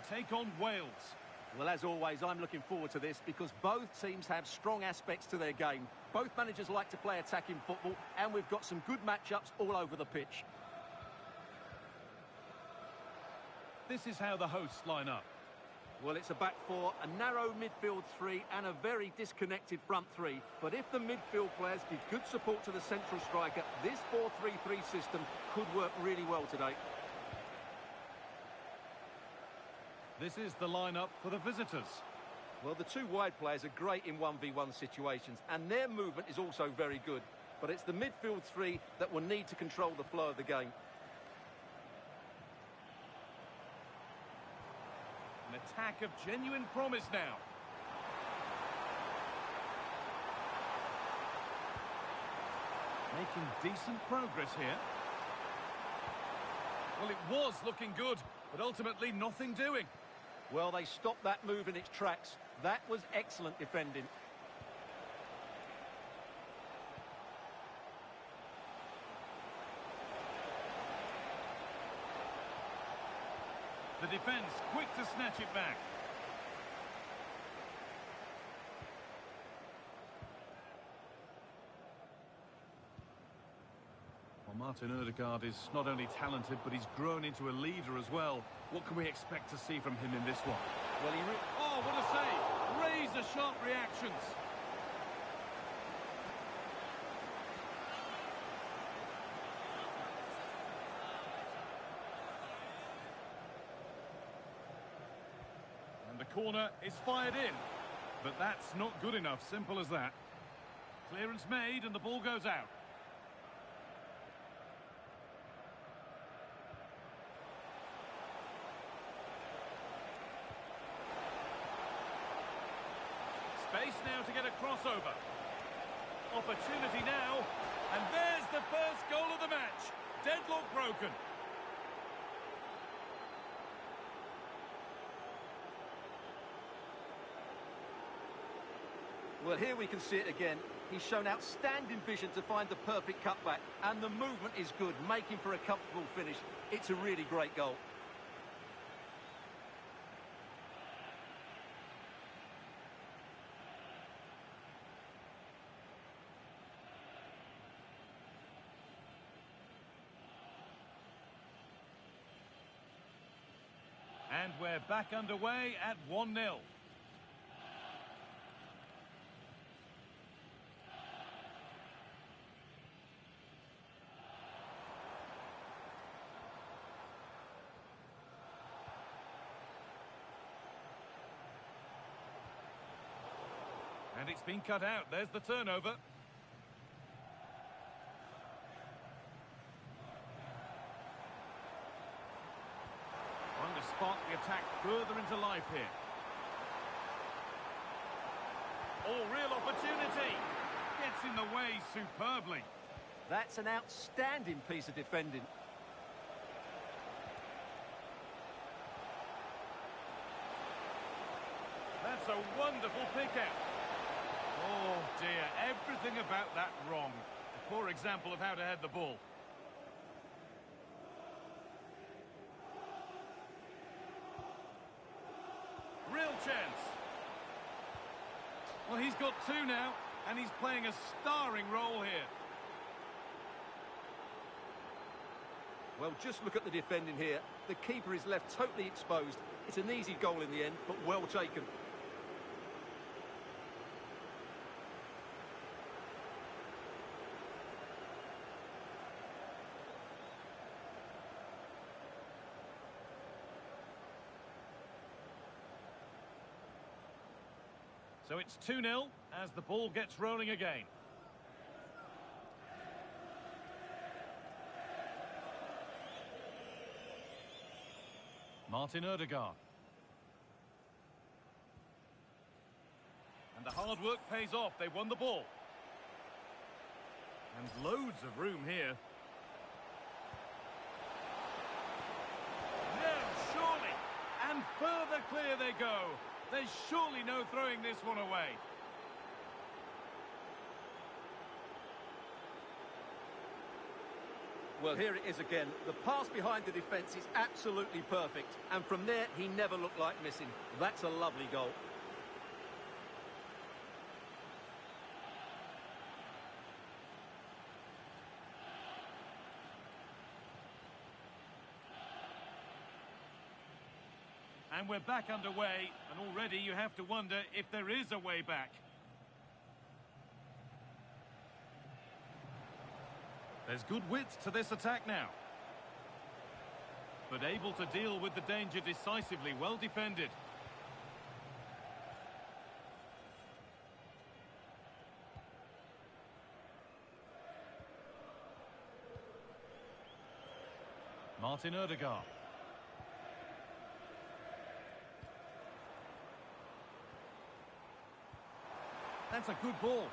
take on Wales. Well, as always, I'm looking forward to this because both teams have strong aspects to their game. Both managers like to play attacking football, and we've got some good matchups all over the pitch. This is how the hosts line up. Well, it's a back four, a narrow midfield three, and a very disconnected front three. But if the midfield players give good support to the central striker, this 4-3-3 system could work really well today. This is the lineup for the visitors. Well, the two wide players are great in 1v1 situations, and their movement is also very good. But it's the midfield three that will need to control the flow of the game. An attack of genuine promise now. Making decent progress here. Well, it was looking good, but ultimately nothing doing. Well, they stopped that move in its tracks. That was excellent defending. The defence quick to snatch it back. Well, Martin Ødegaard is not only talented, but he's grown into a leader as well. What can we expect to see from him in this one? Well, oh, what a save! Razor-sharp reactions. And the corner is fired in. But that's not good enough, simple as that. Clearance made and the ball goes out. Space now to get a crossover. Opportunity now. And there's the first goal of the match. Deadlock broken. Well, here we can see it again. He's shown outstanding vision to find the perfect cutback, and the movement is good, making for a comfortable finish. It's a really great goal. And we're back underway at 1-0. And it's been cut out. There's the turnover. Trying to spark the attack further into life here. Oh, real opportunity. Gets in the way superbly. That's an outstanding piece of defending. That's a wonderful pick-out. Oh dear, everything about that wrong. A poor example of how to head the ball. Real chance. Well, he's got two now, and he's playing a starring role here. Well, just look at the defending here. The keeper is left totally exposed. It's an easy goal in the end, but well taken. So it's 2-0 as the ball gets rolling again. Martin Ødegaard. And the hard work pays off. They won the ball. And loads of room here. No, surely. And further clear they go. There's surely no throwing this one away. Well, here it is again. The pass behind the defence is absolutely perfect. And from there, he never looked like missing. That's a lovely goal. And we're back underway, and already you have to wonder if there is a way back. There's good width to this attack now. But able to deal with the danger decisively, well defended. Martin Ødegaard. That's a good ball.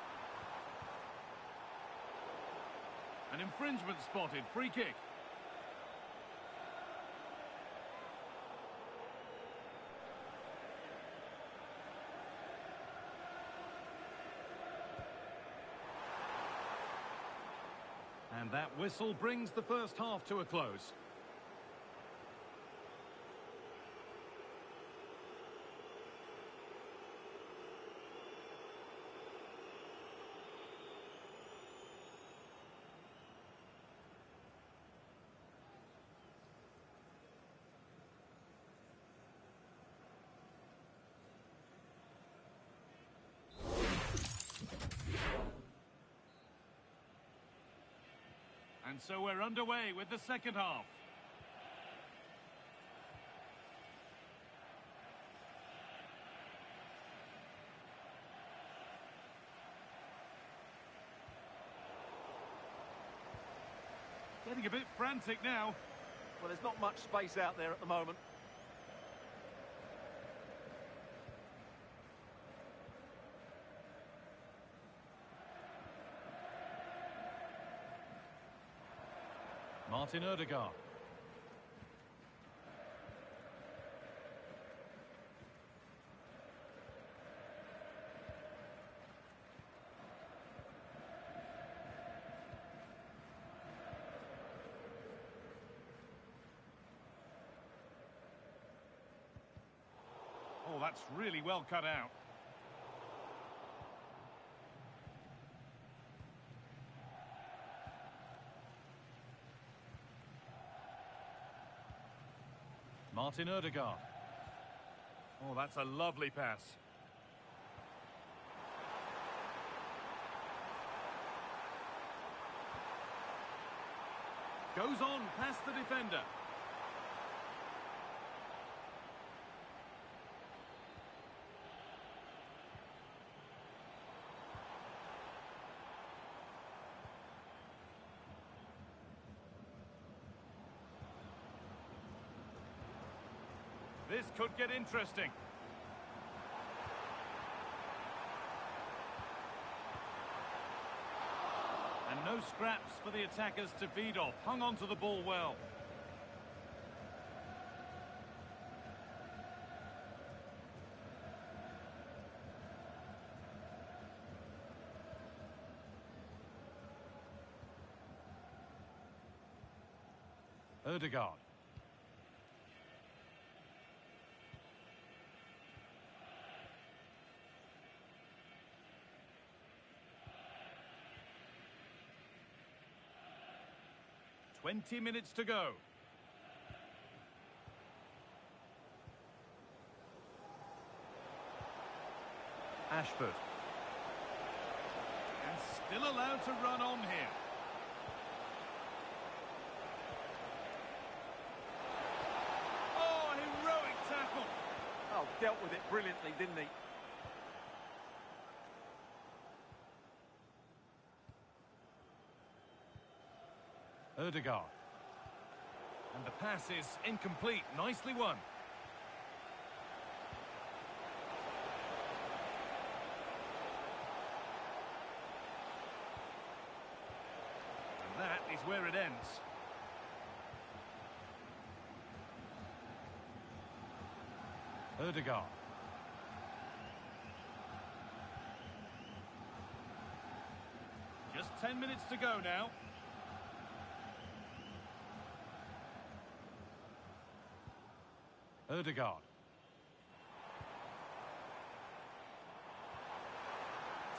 An infringement spotted, free kick. And that whistle brings the first half to a close. And so we're underway with the second half. Getting a bit frantic now. Well, there's not much space out there at the moment. Martin Ødegaard. Oh, that's really well cut out. Martin Ødegaard. Oh, that's a lovely pass. Goes on past the defender. This could get interesting. And no scraps for the attackers to feed off. Hung on to the ball well. Ødegaard. "20 minutes to go." Ashford. And still allowed to run on here. Oh, heroic tackle. Oh, dealt with it brilliantly, didn't he? Ødegaard. And the pass is incomplete. Nicely won. And that is where it ends. Ødegaard. Just 10 minutes to go now. Ødegaard.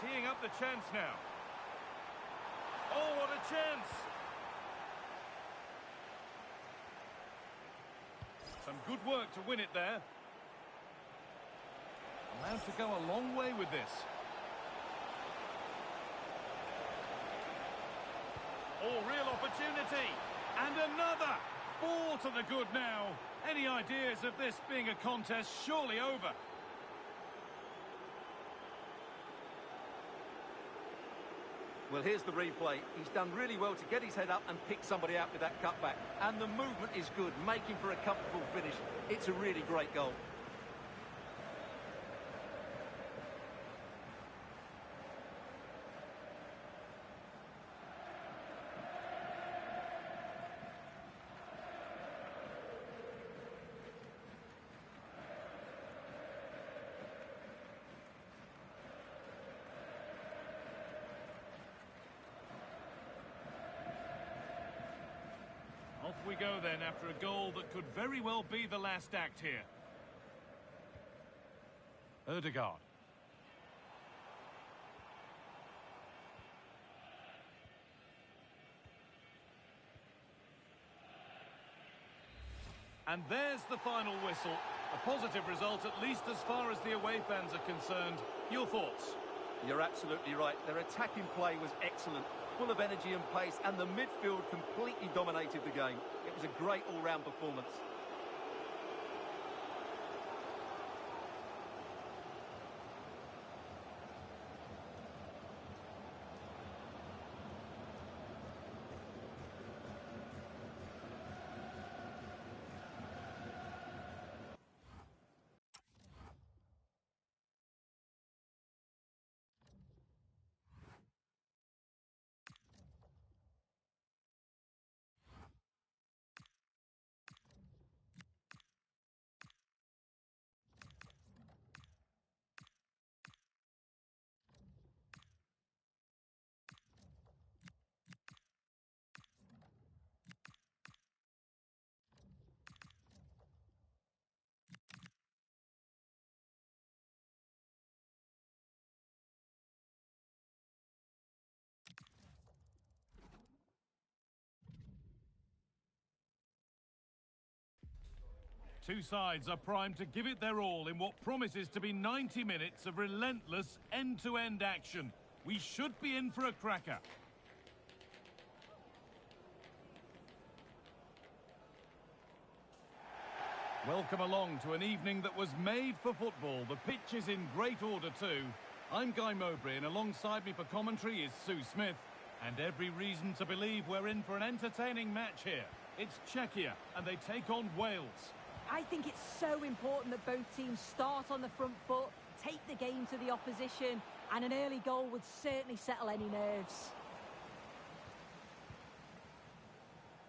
Teeing up the chance now. Oh, what a chance! Some good work to win it there. Allowed to go a long way with this. Oh, real opportunity. And another. 4 to the good now. Any ideas of this being a contest surely over? Well, here's the replay. He's done really well to get his head up and pick somebody out with that cutback. And the movement is good, making for a comfortable finish. It's a really great goal. Off we go then after a goal that could very well be the last act here. Ødegaard. And there's the final whistle. A positive result, at least as far as the away fans are concerned. Your thoughts? You're absolutely right. Their attacking play was excellent, full of energy and pace, and the midfield completely dominated the game. It was a great all-round performance. Two sides are primed to give it their all in what promises to be 90 minutes of relentless end-to-end action. We should be in for a cracker. Welcome along to an evening that was made for football. The pitch is in great order too. I'm Guy Mowbray, and alongside me for commentary is Sue Smith. And every reason to believe we're in for an entertaining match here. It's Czechia, and they take on Wales. I think it's so important that both teams start on the front foot, take the game to the opposition, and an early goal would certainly settle any nerves.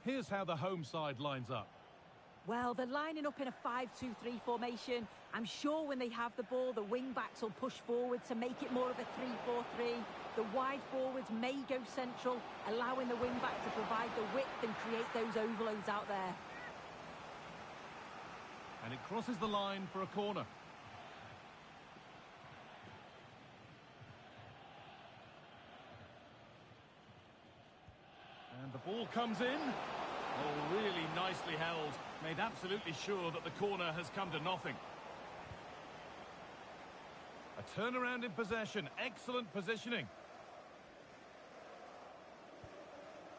Here's how the home side lines up. Well, they're lining up in a 5-2-3 formation. I'm sure when they have the ball, the wing-backs will push forward to make it more of a 3-4-3. The wide forwards may go central, allowing the wing-back to provide the width and create those overloads out there. And it crosses the line for a corner. And the ball comes in. Oh, really nicely held. Made absolutely sure that the corner has come to nothing. A turnaround in possession. Excellent positioning.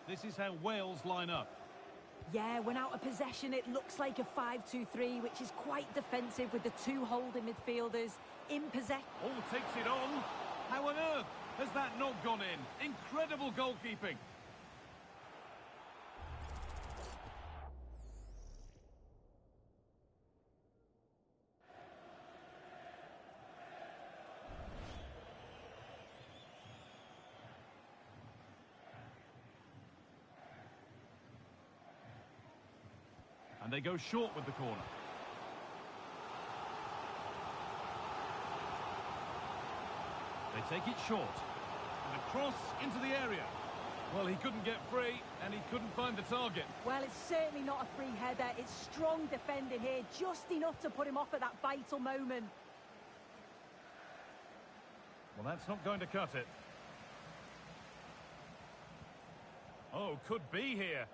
This is how Wales line up. Yeah, when out of possession, it looks like a 5-2-3, which is quite defensive with the two holding midfielders in possession. Oh, takes it on. How on earth has that not gone in? Incredible goalkeeping. And they go short with the corner. They take it short. And a cross into the area. Well, he couldn't get free, and he couldn't find the target. Well, it's certainly not a free header. It's strong defending here, just enough to put him off at that vital moment. Well, that's not going to cut it. Oh, could be here.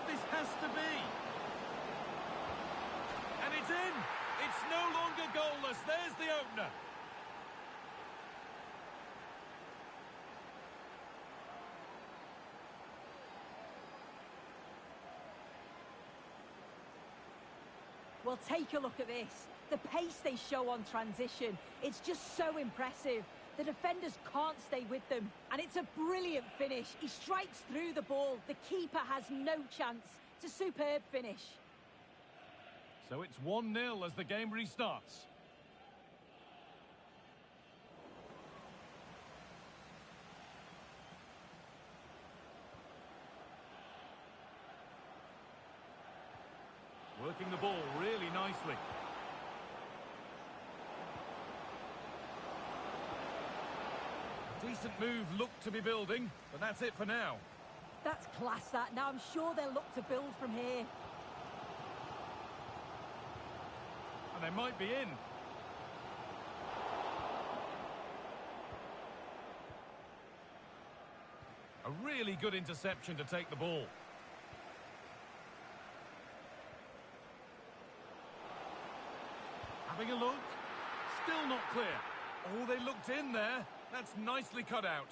This has to be. And it's in. It's no longer goalless. There's the opener. Well, take a look at this. The pace they show on transition, it's just so impressive. The defenders can't stay with them, and it's a brilliant finish. He strikes through the ball. The keeper has no chance. It's a superb finish. So it's 1-0 as the game restarts. Working the ball really nicely. Decent move looked to be building, but that's it for now. That's class, that. Now I'm sure they'll look to build from here. And they might be in. A really good interception to take the ball. Having a look. Still not clear. Oh, they looked in there. That's nicely cut out.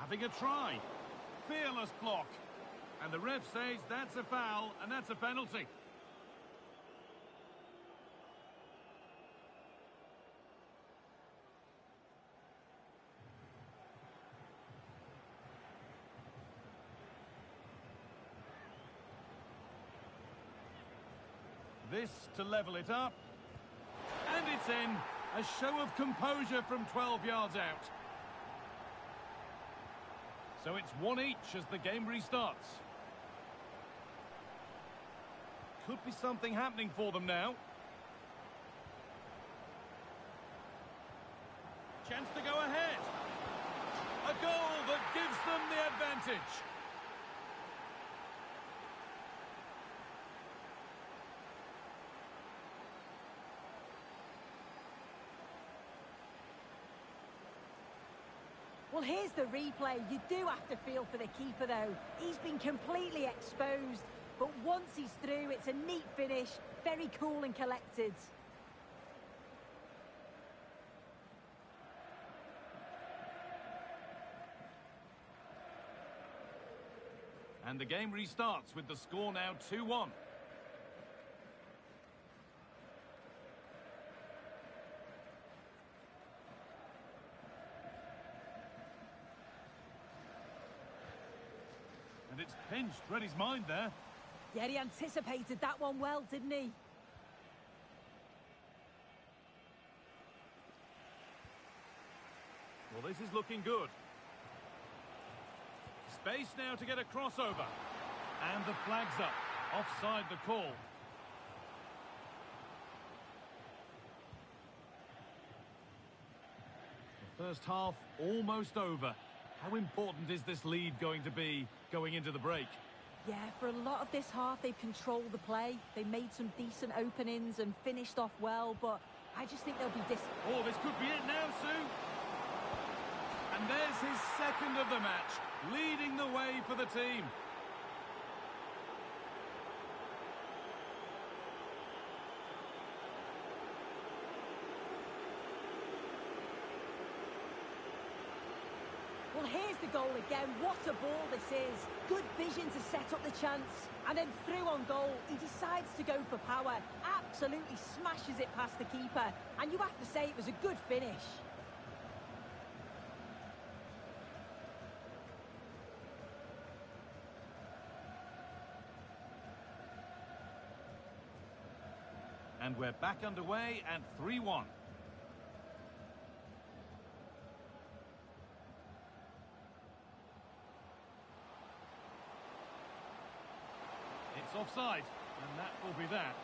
Having a try. Fearless block. And the ref says that's a foul and that's a penalty. This to level it up. And it's in. A show of composure from 12 yards out. So it's 1 each as the game restarts. Could be something happening for them now. Chance to go ahead. A goal that gives them the advantage. Well, here's the replay. You do have to feel for the keeper, though. He's been completely exposed. But once he's through, it's a neat finish. Very cool and collected. And the game restarts with the score now 2-1. And it's pinched, read his mind there. Yeah, he anticipated that one well, didn't he? Well, this is looking good. Space now to get a crossover. And the flag's up. Offside the call. The first half almost over. How important is this lead going to be going into the break? Yeah, for a lot of this half, they've controlled the play. They made some decent openings and finished off well, but I just think they'll be Oh, this could be it now, Sue. And there's his second of the match, leading the way for the team. Well, here's the goal again. What a ball this is. Good vision to set up the chance. And then through on goal, he decides to go for power. Absolutely smashes it past the keeper. And you have to say it was a good finish. And we're back underway at 3-1. It's offside, and that will be that.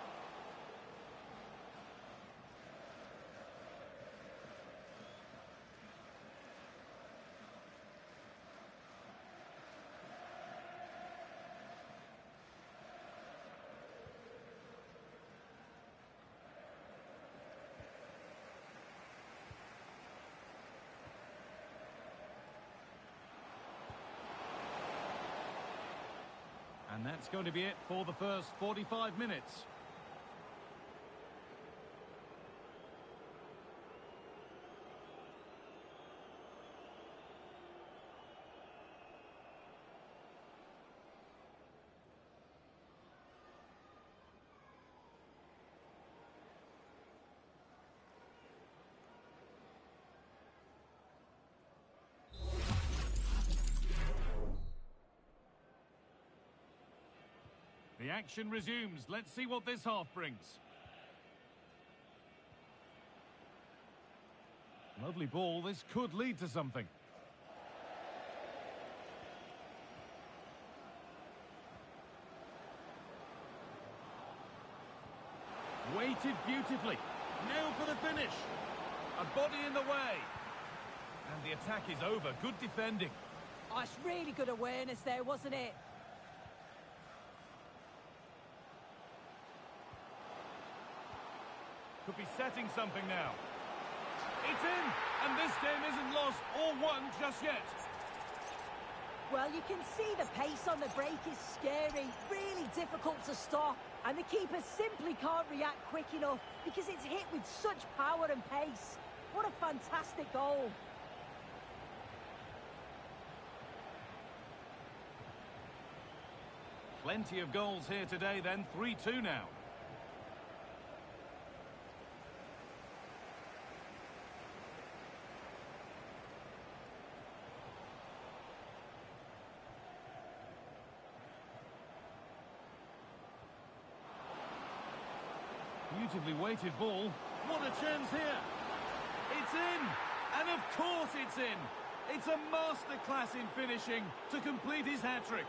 that's going to be it for the first 45 minutes. The action resumes. Let's see what this half brings. Lovely ball. This could lead to something. Weighted beautifully. Now for the finish. A body in the way. And the attack is over. Good defending. Oh, it's really good awareness there, wasn't it? Could be setting something now. It's in, and this game isn't lost or won just yet. Well, you can see the pace on the break is scary, really difficult to stop, and the keeper simply can't react quick enough because it's hit with such power and pace. What a fantastic goal. Plenty of goals here today then, 3-2 now. Beautifully weighted ball. What a chance here. It's in. And of course it's in. It's a masterclass in finishing to complete his hat-trick.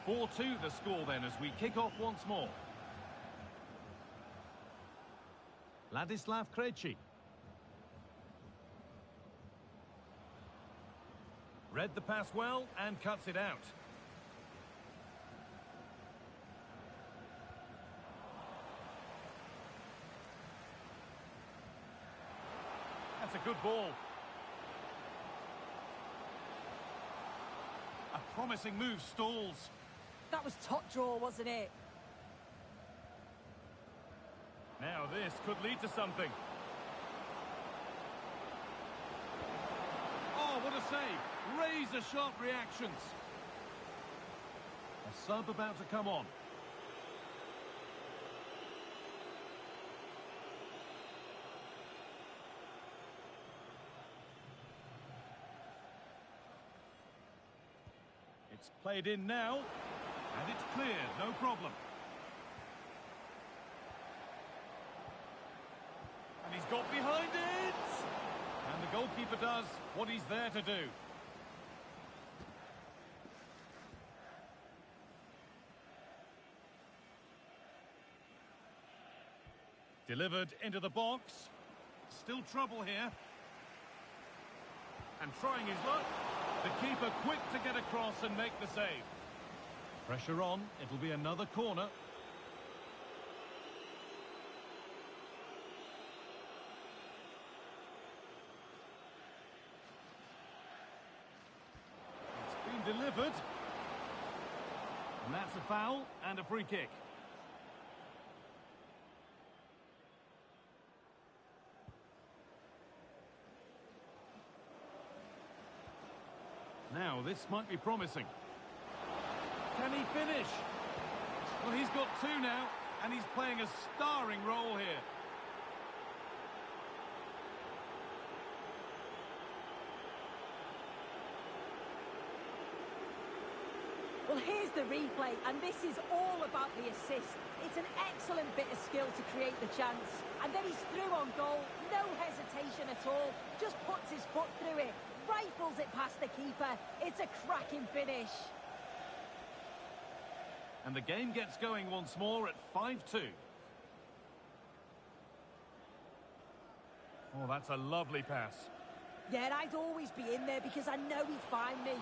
(4-2) the score then as we kick off once more. Ladislav Krejci. Read the pass well and cuts it out. That's a good ball. A promising move stalls. That was top draw, wasn't it? Now this could lead to something. Oh, what a save. Razor-sharp reactions. A sub about to come on. It's played in now. And it's cleared, no problem. And he's got behind it! And the goalkeeper does what he's there to do. Delivered into the box. Still trouble here. And trying his luck. The keeper quick to get across and make the save. Pressure on, it'll be another corner. It's been delivered. And that's a foul and a free kick. Now, this might be promising. Can he finish? Well, he's got two now, and he's playing a starring role here. Well, here's the replay, and this is all about the assist. It's an excellent bit of skill to create the chance. And then he's through on goal, no hesitation at all. Just puts his foot through it, rifles it past the keeper. It's a cracking finish. And the game gets going once more at 5-2. Oh, that's a lovely pass. Yeah, I'd always be in there because I know he'd find me.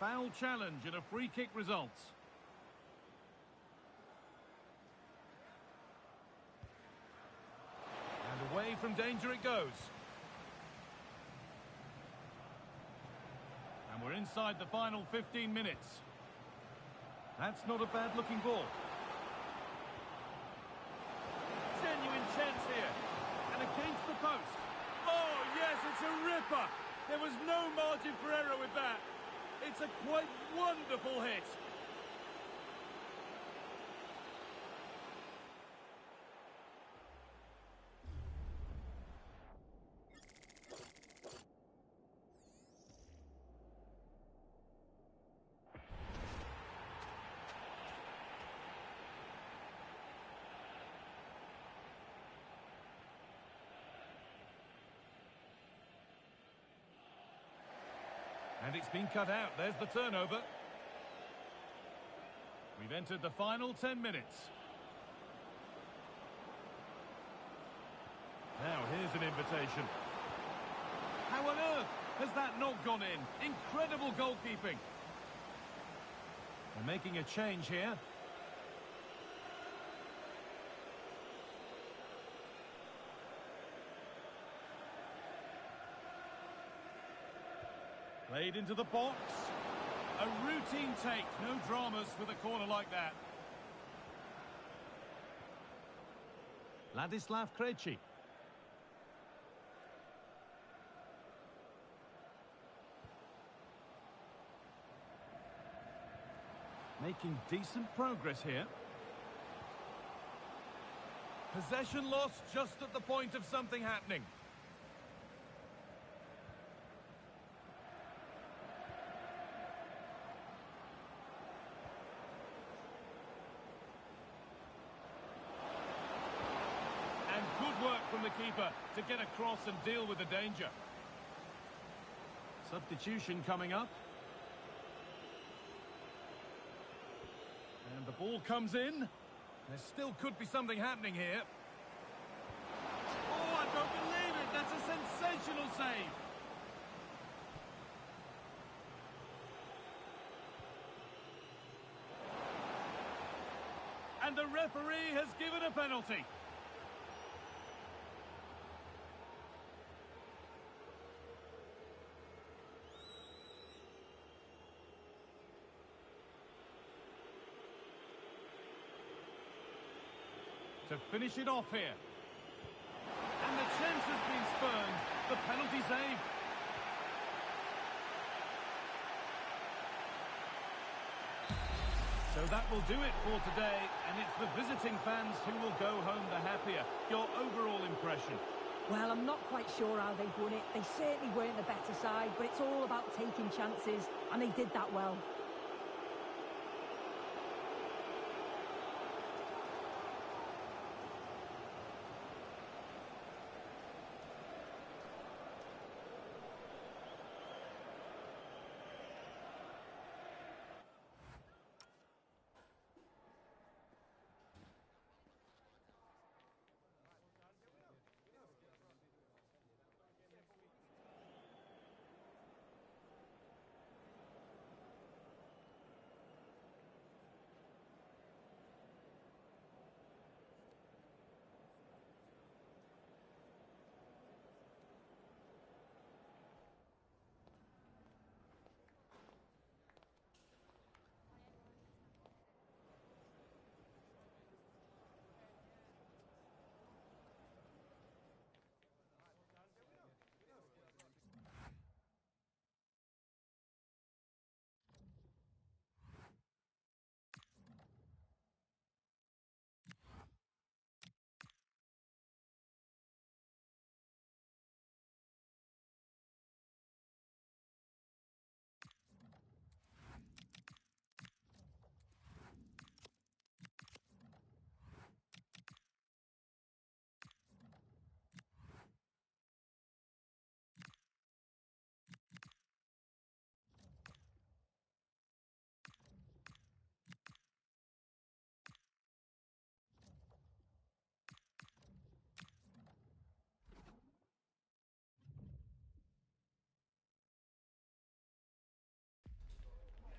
Foul challenge and a free kick results. And away from danger it goes. And we're inside the final 15 minutes. That's not a bad looking ball. Genuine chance here. And against the post. Oh, yes, it's a ripper. There was no margin for error with that. It's a quite wonderful hit. And it's been cut out. There's the turnover. We've entered the final 10 minutes. Now here's an invitation. How on earth has that not gone in? Incredible goalkeeping. They're making a change here. Played into the box. A routine take. No dramas with a corner like that. Ladislav Krejci. Making decent progress here. Possession lost just at the point of something happening. Good work from the keeper to get across and deal with the danger. Substitution coming up. And the ball comes in. There still could be something happening here. Oh, I don't believe it. That's a sensational save. And the referee has given a penalty. To finish it off here. And the chance has been spurned. The penalty saved. So that will do it for today, and it's the visiting fans who will go home the happier. Your overall impression? Well, I'm not quite sure how they've won it. They certainly weren't the better side, but it's all about taking chances, and they did that well.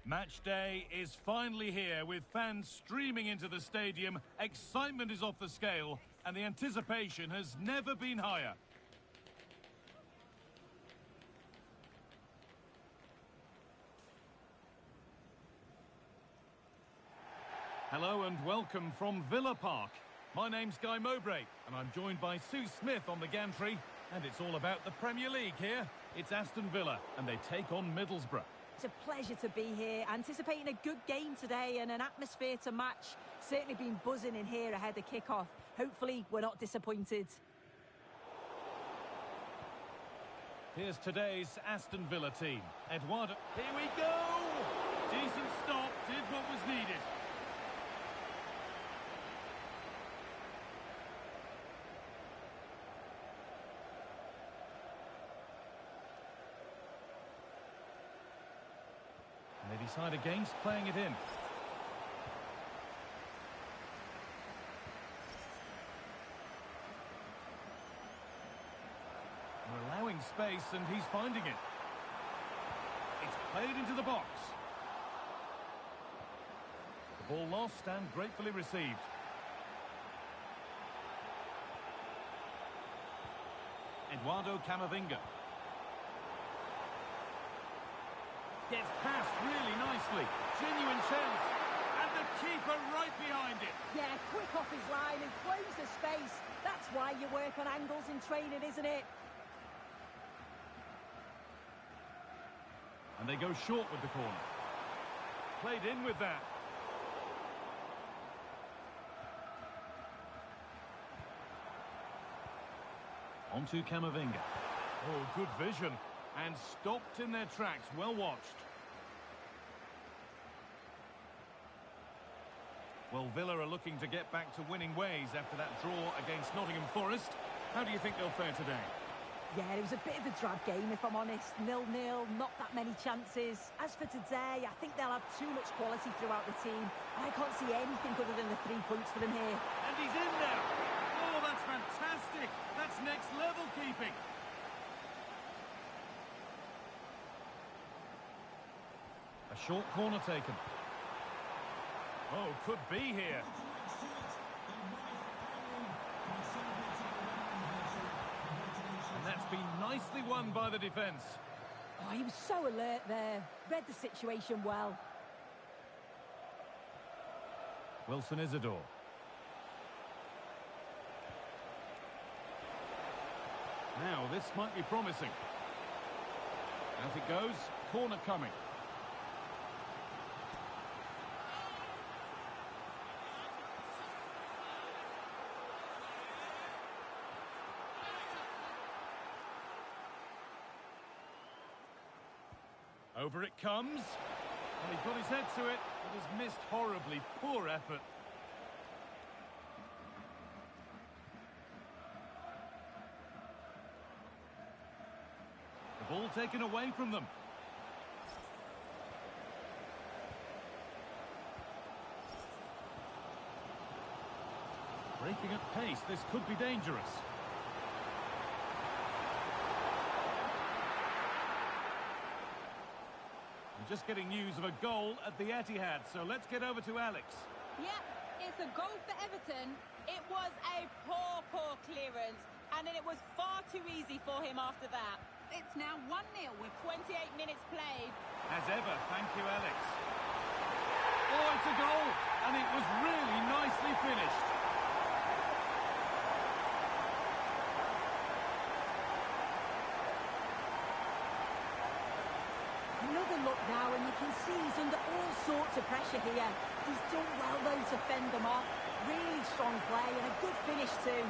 Match day is finally here with fans streaming into the stadium. Excitement is off the scale and the anticipation has never been higher. Hello and welcome from Villa Park. My name's Guy Mowbray and I'm joined by Sue Smith on the gantry. And it's all about the Premier League here. It's Aston Villa and they take on Middlesbrough. It's a pleasure to be here, anticipating a good game today and an atmosphere to match. Certainly been buzzing in here ahead of kick-off. Hopefully we're not disappointed. Here's today's Aston Villa team. Eduardo. Here we go! Decent stop, did what was needed. And they decide against playing it in. We're allowing space and he's finding it. It's played into the box. The ball lost and gratefully received. Eduardo Camavinga. Gets past really nicely. Genuine chance. And the keeper right behind it. Yeah, quick off his line and close the space. That's why you work on angles in training, isn't it? And they go short with the corner. Played in with that. On to Camavinga. Oh, good vision. And stopped in their tracks. Well watched. Well, Villa are looking to get back to winning ways after that draw against Nottingham Forest. How do you think they'll fare today? Yeah, it was a bit of a drab game, if I'm honest. 0-0, not that many chances. As for today, I think they'll have too much quality throughout the team. I can't see anything other than the 3 points for them here. And he's in there. Oh, that's fantastic. That's next level keeping. A short corner taken. Oh, could be here. And that's been nicely won by the defence. Oh, he was so alert there. Read the situation well. Wilson Isidore. Now, this might be promising. Out it goes. Corner coming. Over it comes. Well, he's got his head to it, but has missed horribly. Poor effort. The ball taken away from them. Breaking at pace, this could be dangerous. Just getting news of a goal at the Etihad, so let's get over to Alex. Yep, it's a goal for Everton. It was a poor clearance, and then it was far too easy for him after that. It's now 1-0 with 28 minutes played. As ever, thank you, Alex. Oh, it's a goal, and it was really nicely finished. Another look now, and you can see he's under all sorts of pressure here. He's done well, though, to fend them off. Really strong play and a good finish, too.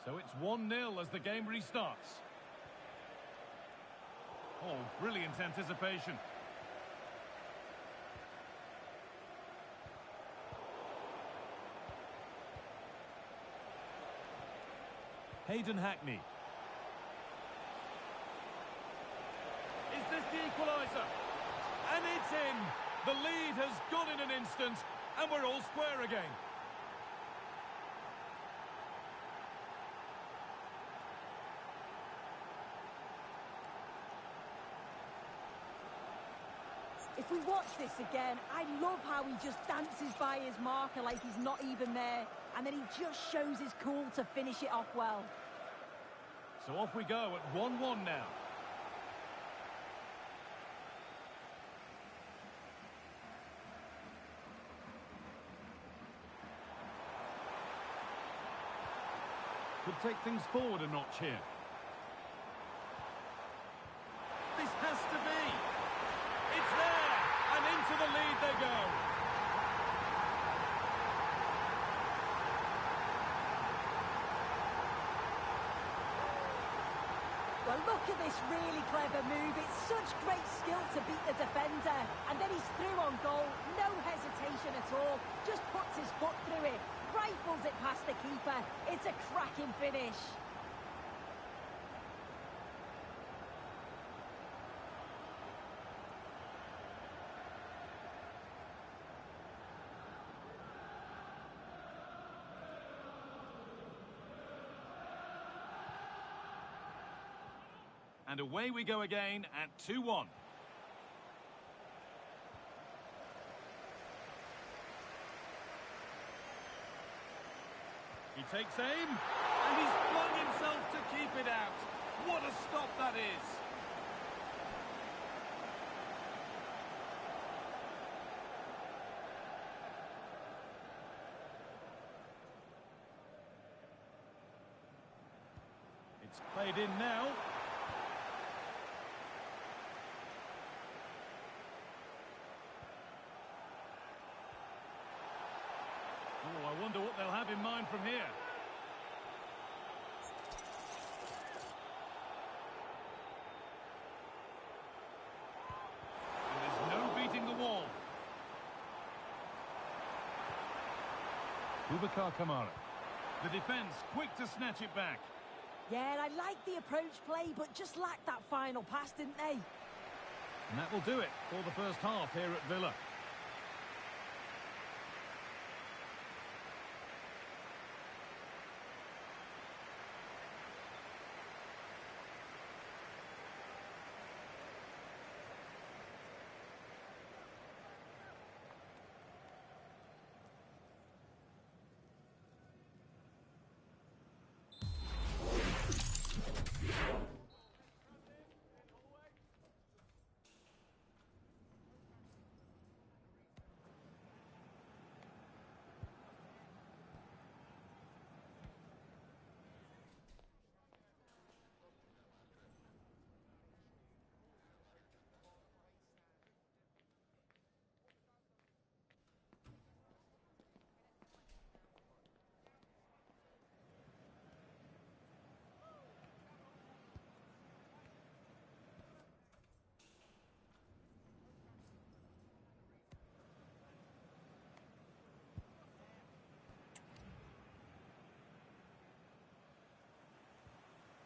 So it's 1-0 as the game restarts. Oh, brilliant anticipation. Hayden Hackney. Is this the equaliser? And it's in! The lead has gone in an instant, and we're all square again. If we watch this again, I love how he just dances by his marker like he's not even there, and then he just shows his cool to finish it off well. So off we go at 1-1 now. Could take things forward a notch here. This has to be. It's there, and into the lead they go. Well, look at this really clever move. It's such great skill to beat the defender. And then he's through on goal. No hesitation at all. Just puts his foot through it. Rifles it past the keeper. It's a cracking finish. And away we go again at 2-1. He takes aim, and he's flung himself to keep it out. What a stop that is! It's played in now. Oh, I wonder what they'll have in mind from here. And there's no beating the wall. Boubacar Kamara. The defence quick to snatch it back. Yeah, I like the approach play, but just lacked that final pass, didn't they? And that will do it for the first half here at Villa.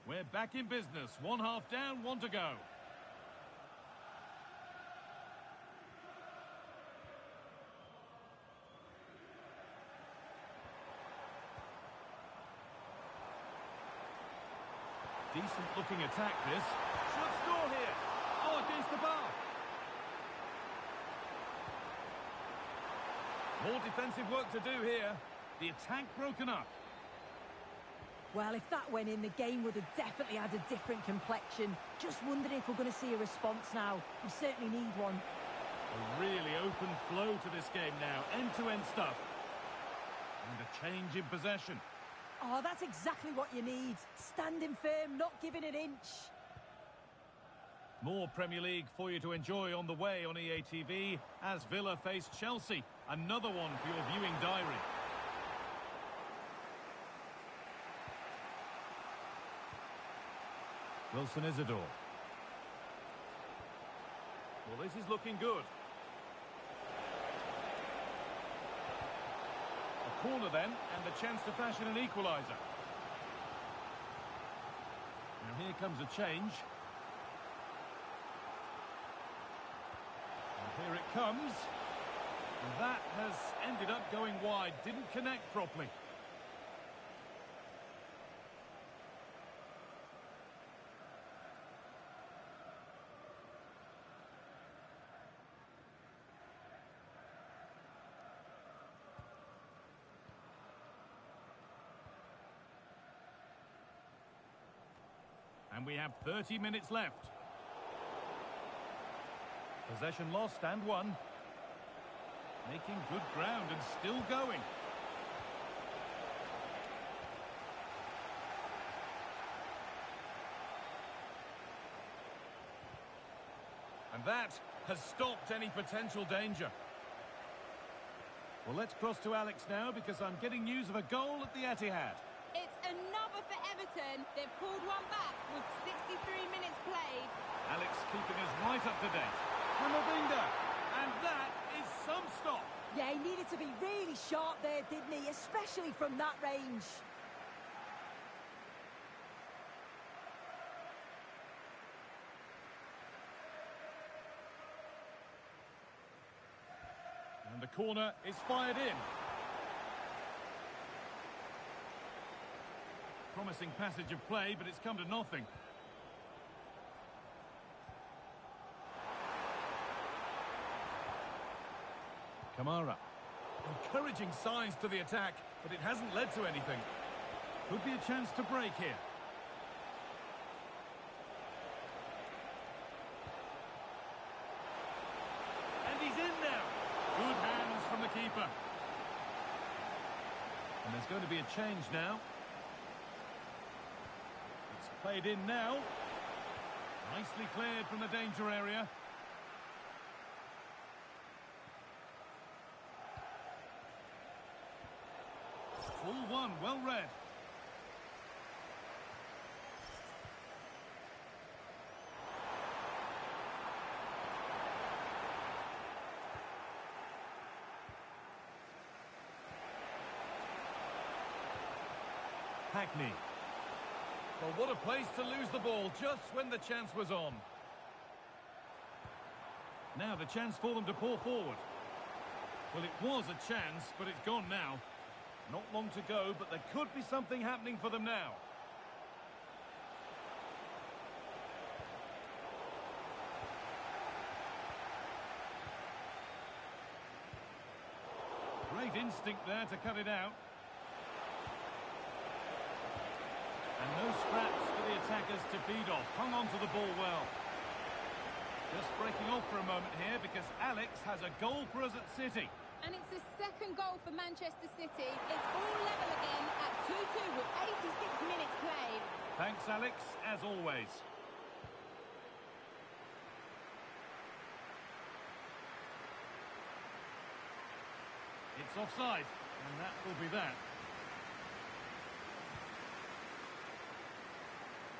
We're back in business. One half down, one to go. Decent looking attack this. Should score here. Oh, against the bar. More defensive work to do here. The attack broken up. Well, if that went in, the game would have definitely had a different complexion. Just wondering if we're going to see a response now. We certainly need one. A really open flow to this game now. End-to-end stuff. And a change in possession. Oh, that's exactly what you need. Standing firm, not giving an inch. More Premier League for you to enjoy on the way on EA TV as Villa face Chelsea. Another one for your viewing diary. Wilson Isidore. Well, this is looking good. A corner then, and the chance to fashion an equaliser. comes a change. And here it comes. And that has ended up going wide. Didn't connect properly. And we have 30 minutes left. Possession lost and won. Making good ground and still going. And that has stopped any potential danger. Well, let's cross to Alex now because I'm getting news of a goal at the Etihad. It's another for Everton. They've pulled one back with 63 minutes played. Alex keeping us right up to date. Camavinga! And that is some stop. Yeah, he needed to be really sharp there, didn't he? Especially from that range. And the corner is fired in. Promising passage of play, but it's come to nothing. Kamara. Encouraging signs to the attack, but it hasn't led to anything. Could be a chance to break here. And he's in now. Good hands from the keeper. And there's going to be a change now. It's played in now. Nicely cleared from the danger area. Full one, well read. Hackney. Well, what a place to lose the ball just when the chance was on. Now the chance for them to pour forward. Well, it was a chance, but it's gone now. Not long to go, but there could be something happening for them now. Great instinct there to cut it out. And no scraps for the attackers to feed off. Hung on to the ball well. Just breaking off for a moment here because Alex has a goal for us at City. And it's the second goal for Manchester City. It's all level again at 2-2 with 86 minutes played. Thanks, Alex, as always. It's offside, and that will be that.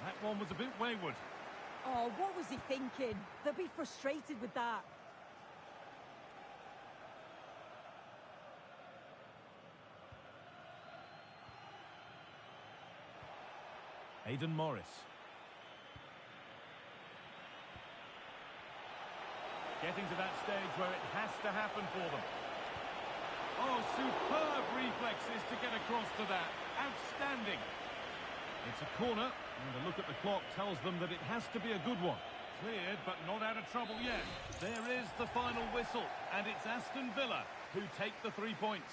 That one was a bit wayward. Oh, what was he thinking? They'll be frustrated with that. Aidan Morris. Getting to that stage where it has to happen for them. Oh, superb reflexes to get across to that. Outstanding. It's a corner, and a look at the clock tells them that it has to be a good one. Cleared, but not out of trouble yet. There is the final whistle, and it's Aston Villa who take the 3 points.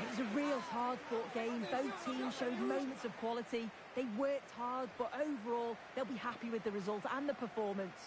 It was a real hard-fought game. Both teams showed moments of quality. They worked hard, but overall, they'll be happy with the result and the performance.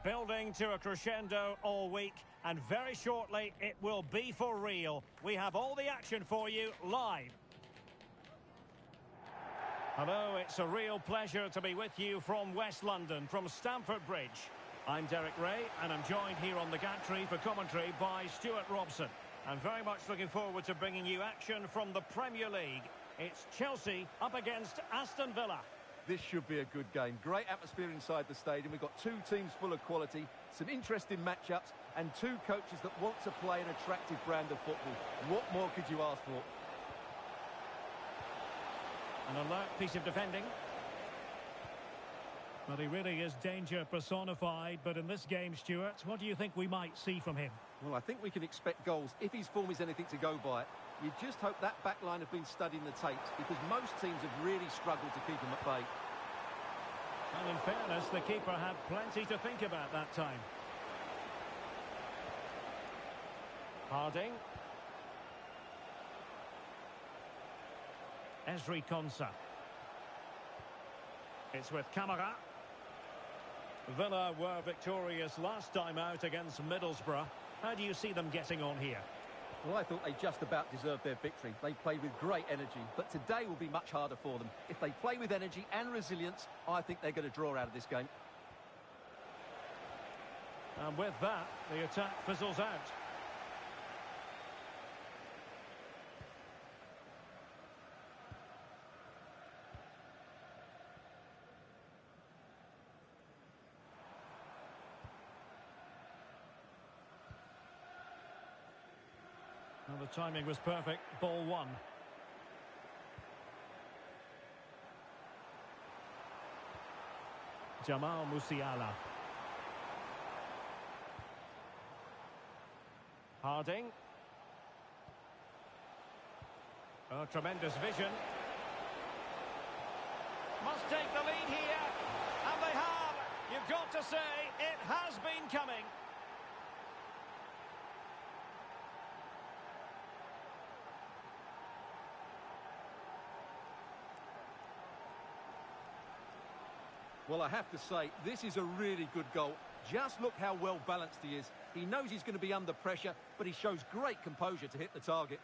building to a crescendo all week, and very shortly it will be for real. We have all the action for you live. Hello, it's a real pleasure to be with you from West London, from Stamford Bridge. I'm Derek Ray, and I'm joined here on the gantry for commentary by Stuart Robson. I'm very much looking forward to bringing you action from the Premier League. It's Chelsea up against Aston Villa. This should be a good game. Great atmosphere inside the stadium. We've got two teams full of quality, some interesting matchups, and two coaches that want to play an attractive brand of football. What more could you ask for? An alert piece of defending. Well, he really is danger personified, but in this game, Stuart, what do you think we might see from him? Well, I think we can expect goals if his form is anything to go by. You just hope that back line have been studying the tapes, because most teams have really struggled to keep him at bay. And in fairness, the keeper had plenty to think about that time. Harding. Ezri Konsa. It's with Camara. Villa were victorious last time out against Middlesbrough. How do you see them getting on here? Well, I thought they just about deserved their victory. They played with great energy, but today will be much harder for them. If they play with energy and resilience, I think they're going to draw out of this game. And with that, the attack fizzles out. Well, the timing was perfect. Ball one. Jamal Musiala. Harding. Oh, tremendous vision. Must take the lead here. And they have. You've got to say, it has been coming. Well, I have to say, this is a really good goal. Just look how well balanced he is. He knows he's going to be under pressure, but he shows great composure to hit the target.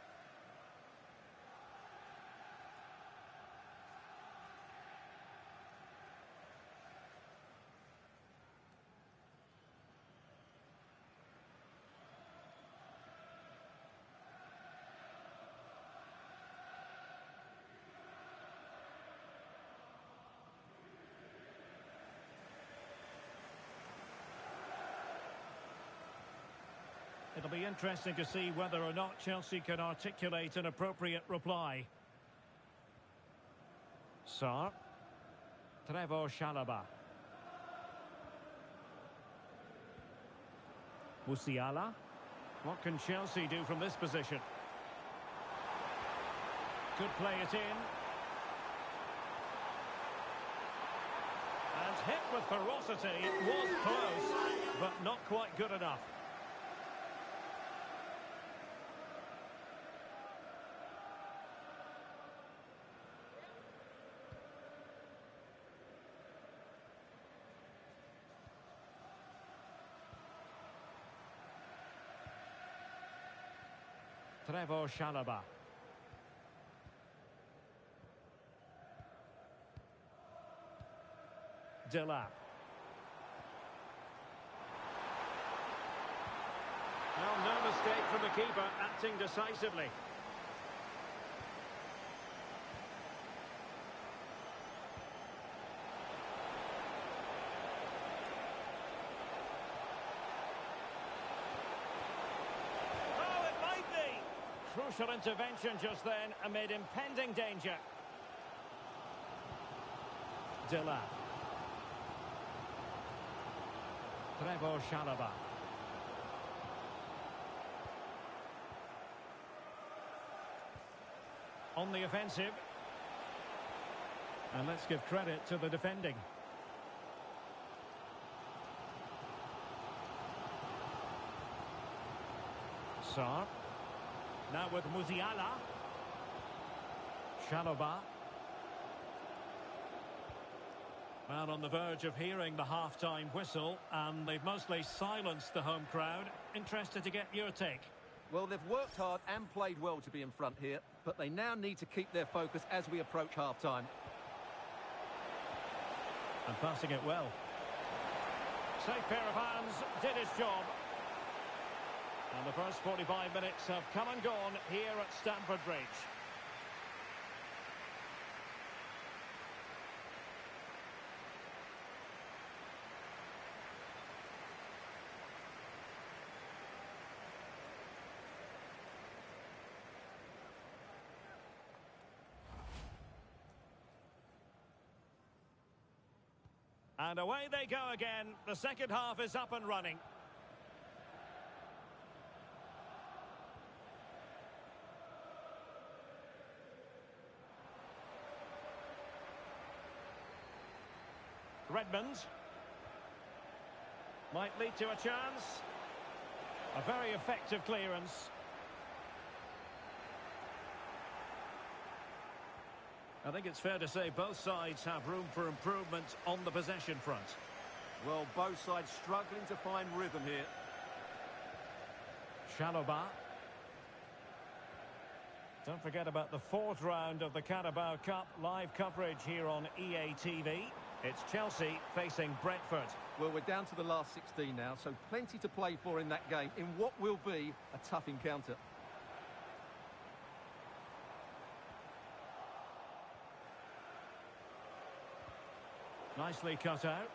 It'll be interesting to see whether or not Chelsea can articulate an appropriate reply. Sarr. Trevoh Chalobah. Musiala. What can Chelsea do from this position? Could play it in. And hit with ferocity. It was close, but not quite good enough. Trevoh Chalobah. Delap. Well, no mistake from the keeper, acting decisively. Crucial intervention just then amid impending danger. Delap. Trevoh Chalobah. On the offensive. And let's give credit to the defending. Sarr. Now with Musiala. Chalobah. Well, on the verge of hearing the half-time whistle, and they've mostly silenced the home crowd. Interested to get your take. Well, they've worked hard and played well to be in front here, but they now need to keep their focus as we approach half-time. And passing it well. Safe pair of hands, did his job. And the first 45 minutes have come and gone here at Stamford Bridge. And away they go again. The second half is up and running. Redmond. Might lead to a chance. A very effective clearance. I think it's fair to say both sides have room for improvement on the possession front. Well, both sides struggling to find rhythm here. Chalobah. Don't forget about the fourth round of the Carabao Cup live coverage here on EA TV. It's Chelsea facing Brentford. Well, we're down to the last 16 now, so plenty to play for in that game in what will be a tough encounter. Nicely cut out.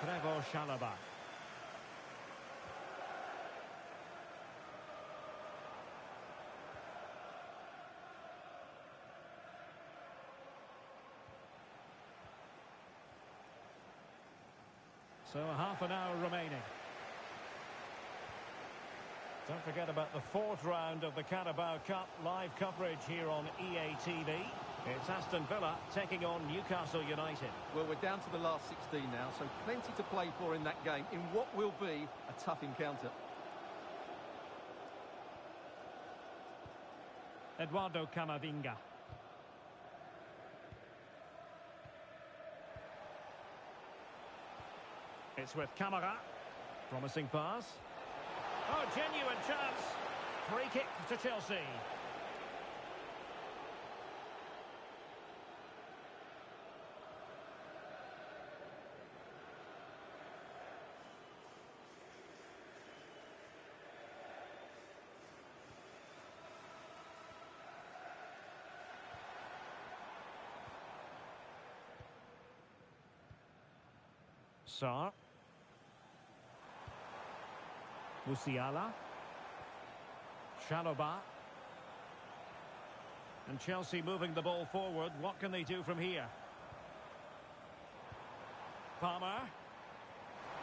Trevoh Chalobah. So half an hour remaining. Don't forget about the fourth round of the Carabao Cup live coverage here on EA TV. It's Aston Villa taking on Newcastle United. Well, we're down to the last 16 now, so plenty to play for in that game in what will be a tough encounter. Eduardo Camavinga. It's with Camara. Promising pass. Oh, genuine chance. Free kick to Chelsea. Sarr. Musiala. Chalobah. And Chelsea moving the ball forward. What can they do from here? Palmer.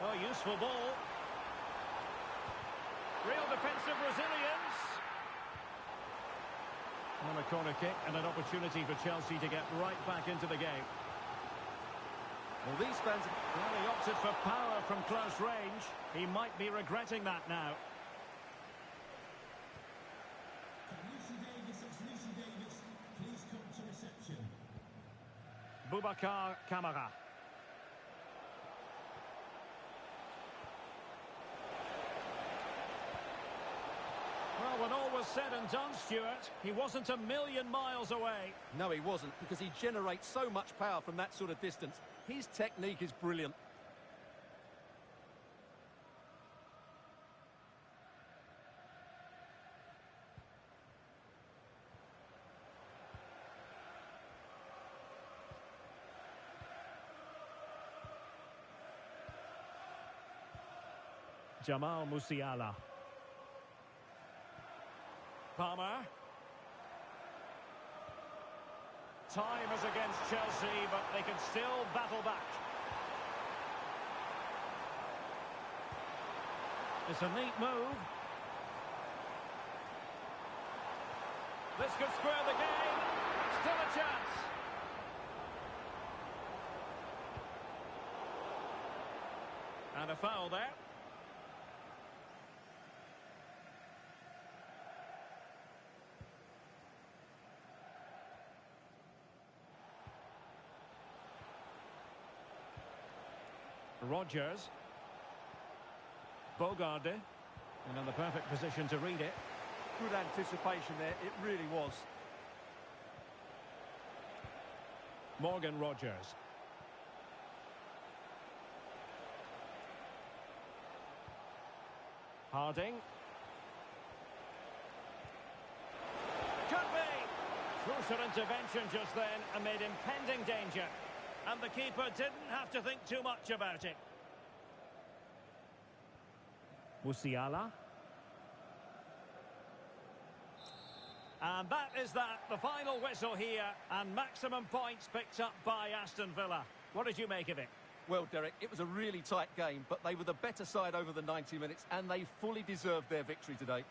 Oh, useful ball. Real defensive resilience. On a corner kick and an opportunity for Chelsea to get right back into the game. Well, these fans... Well, he opted for power from close range. He might be regretting that now. Please come to reception. Boubacar Kamara. Well, when all was said and done, Stuart, he wasn't a million miles away. No, he wasn't, because he generates so much power from that sort of distance. His technique is brilliant. Jamal Musiala. Palmer. Time is against Chelsea, but they can still battle back. It's a neat move. This could square the game. Still a chance. And a foul there. Rodgers. Bogarde. And in the perfect position to read it. Good anticipation there, it really was. Morgan Rodgers. Harding. Could be! Crucial intervention just then amid impending danger. And the keeper didn't have to think too much about it. Musiala. And that is that, the final whistle here, and maximum points picked up by Aston Villa. What did you make of it? Well, Derek, it was a really tight game, but they were the better side over the 90 minutes, and they fully deserved their victory today.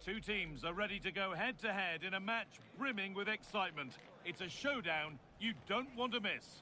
Two teams are ready to go head-to-head in a match brimming with excitement. It's a showdown you don't want to miss.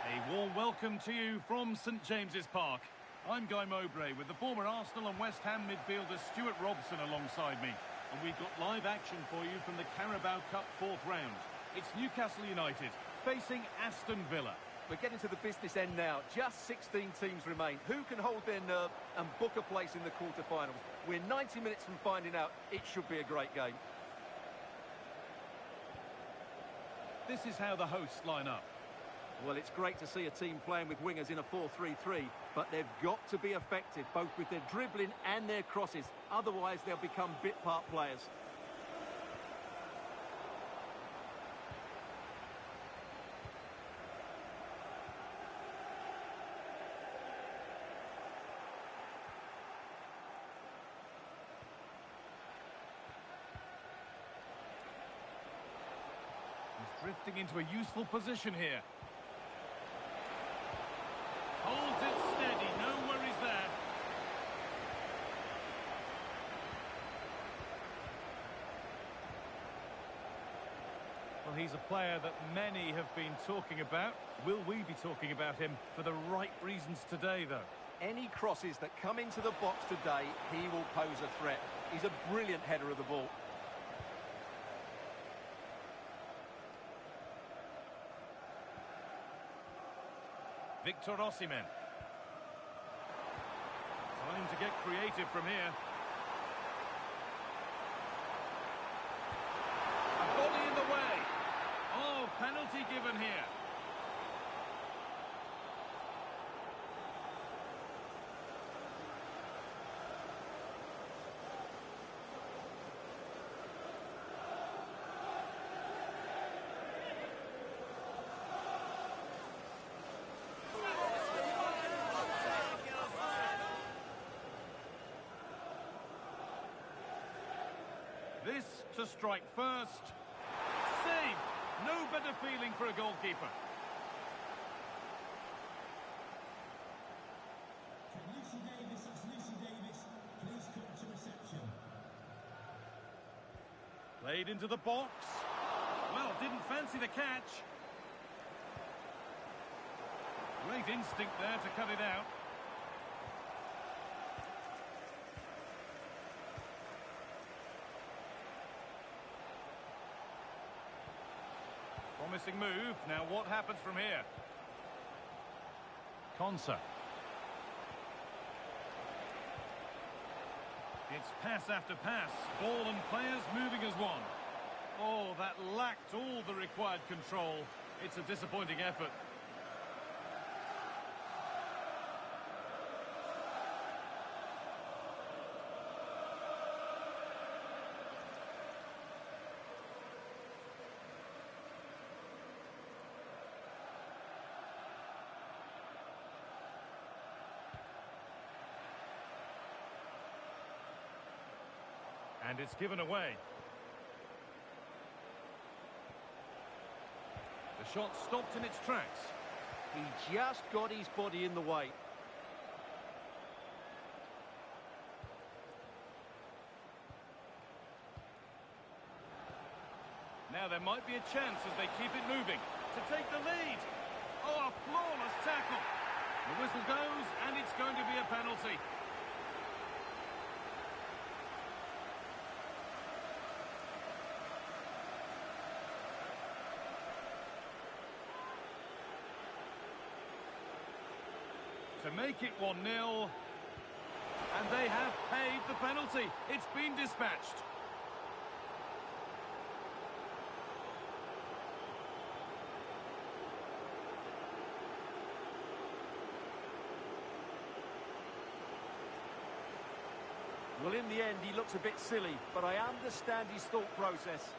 A warm welcome to you from St James's Park. I'm Guy Mowbray with the former Arsenal and West Ham midfielder Stuart Robson alongside me. And we've got live action for you from the Carabao Cup 4th round. It's Newcastle United facing Aston Villa. We're getting to the business end now. Just 16 teams remain. Who can hold their nerve and book a place in the quarter-finals? We're 90 minutes from finding out. It should be a great game. This is how the hosts line up. Well, it's great to see a team playing with wingers in a 4-3-3, but they've got to be effective, both with their dribbling and their crosses. Otherwise, they'll become bit-part players. He's drifting into a useful position here. Holds it steady, no worries there. Well, he's a player that many have been talking about. Will we be talking about him for the right reasons today, though? Any crosses that come into the box today, he will pose a threat. He's a brilliant header of the ball. Victor Osimhen. Time to get creative from here. A body in the way. Oh, penalty given here. This to strike first. Saved! No better feeling for a goalkeeper. Can Lucy Davis, that's Lucy Davis, please come to reception. Played into the box. Well, didn't fancy the catch. Great instinct there to cut it out. Promising move. Now what happens from here? Konsa. It's pass after pass. Ball and players moving as one. Oh, that lacked all the required control. It's a disappointing effort. And it's given away. The shot stopped in its tracks. He just got his body in the way. Now there might be a chance as they keep it moving to take the lead. Oh, a flawless tackle. The whistle goes and it's going to be a penalty. To make it 1-0, and they have paid the penalty. It's been dispatched. Well, in the end, he looks a bit silly, but I understand his thought process.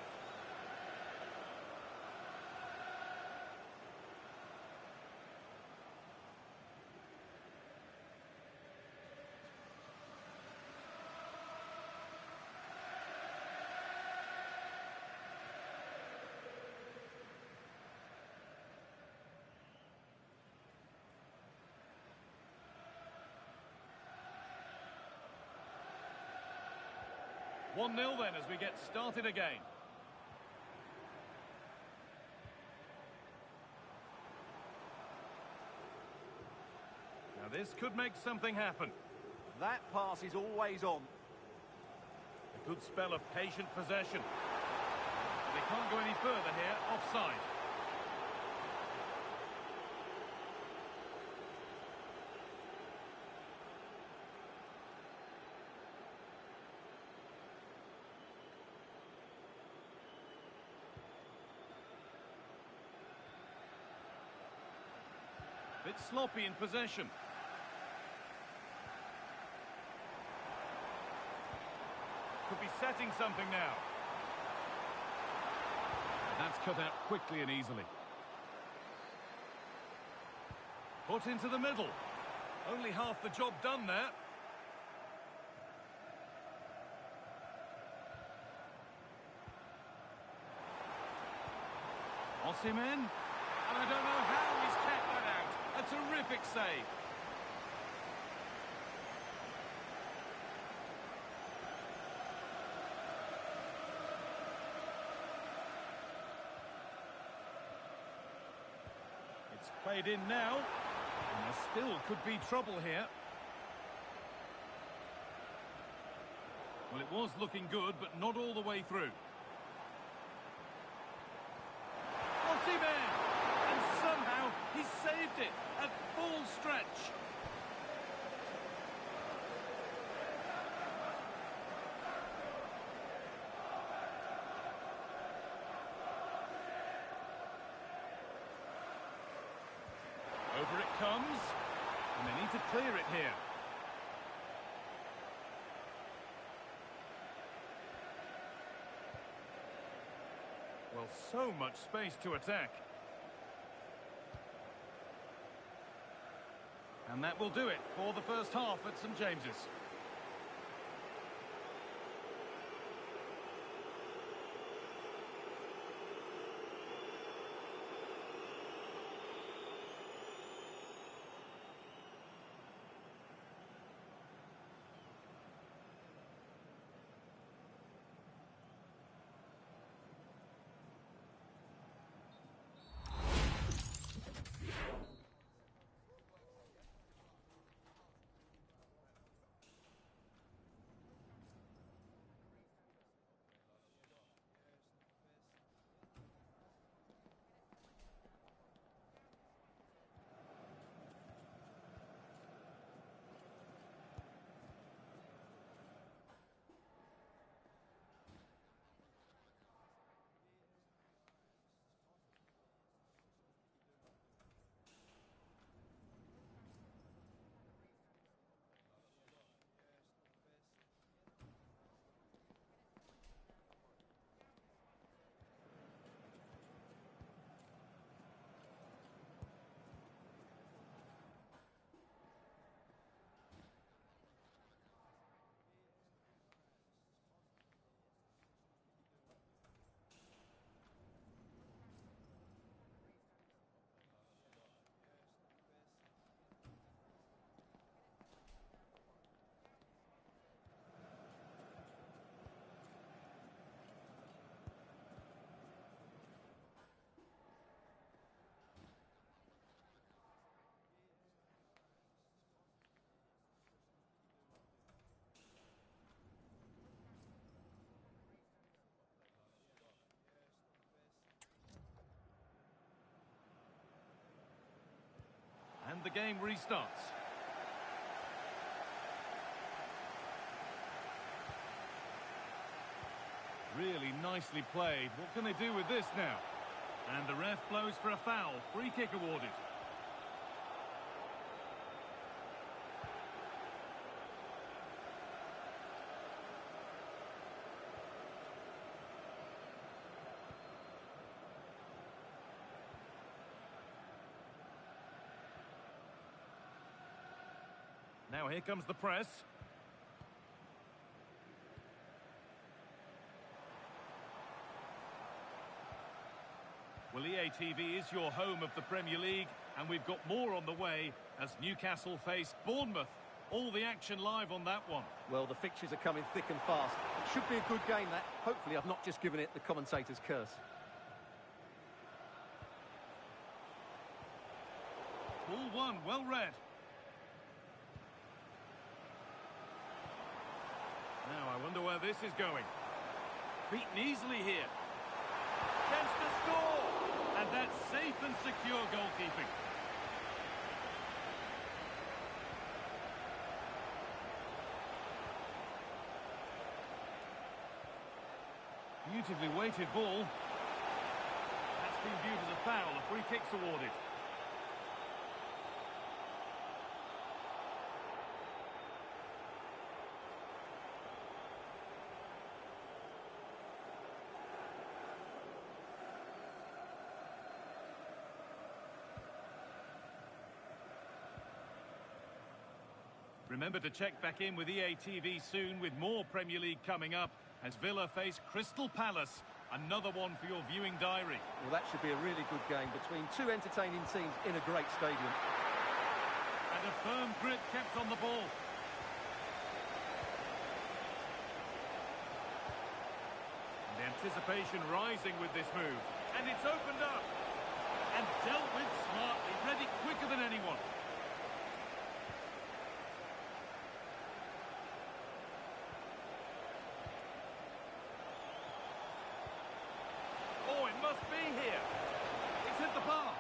1-0 then as we get started again. Now this could make something happen. That pass is always on. A good spell of patient possession. They can't go any further here, offside. Bit sloppy in possession. Could be setting something now. That's cut out quickly and easily. Put into the middle. Only half the job done there. Osimhen. And I don't know how he's kept that out. A terrific save. It's played in now. And there still could be trouble here. Well, it was looking good, but not all the way through. Osimhen! And somehow he saved it at full stretch. Over it comes, and they need to clear it here. Well, so much space to attack. And that will do it for the first half at St James's. And the game restarts. Really nicely played. What can they do with this now? And the ref blows for a foul. Free kick awarded. Now here comes the press. Well, EA TV is your home of the Premier League, and we've got more on the way as Newcastle face Bournemouth All the action live on that one. Well, the fixtures are coming thick and fast. It should be a good game, that. Hopefully I've not just given it the commentator's curse. Ball one, well read. Now, I wonder where this is going. Beaten easily here. Chance to score! And that's safe and secure goalkeeping. Beautifully weighted ball. That's been viewed as a foul. A free kick's awarded. Remember to check back in with EA TV soon with more Premier League coming up as Villa face Crystal Palace. Another one for your viewing diary. Well, that should be a really good game between two entertaining teams in a great stadium. And a firm grip kept on the ball. And the anticipation rising with this move. And it's opened up. And dealt with smartly, ready quicker than anyone. Oh, it must be here. It's hit the bar.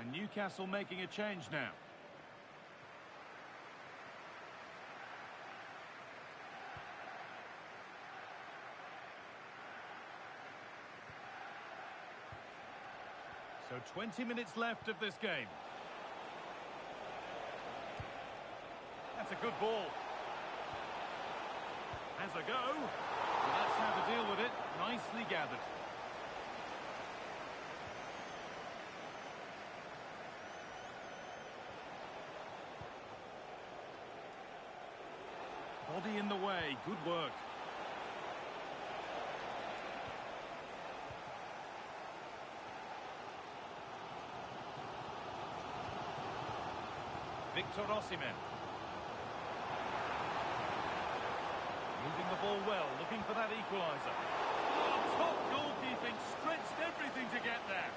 And Newcastle making a change now. So 20 minutes left of this game. That's a good ball. Has a go. Well, that's how to deal with it. Nicely gathered. Body in the way. Good work. Victor Osimhen. Moving the ball well, looking for that equaliser. Oh, top goalkeeping, stretched everything to get there.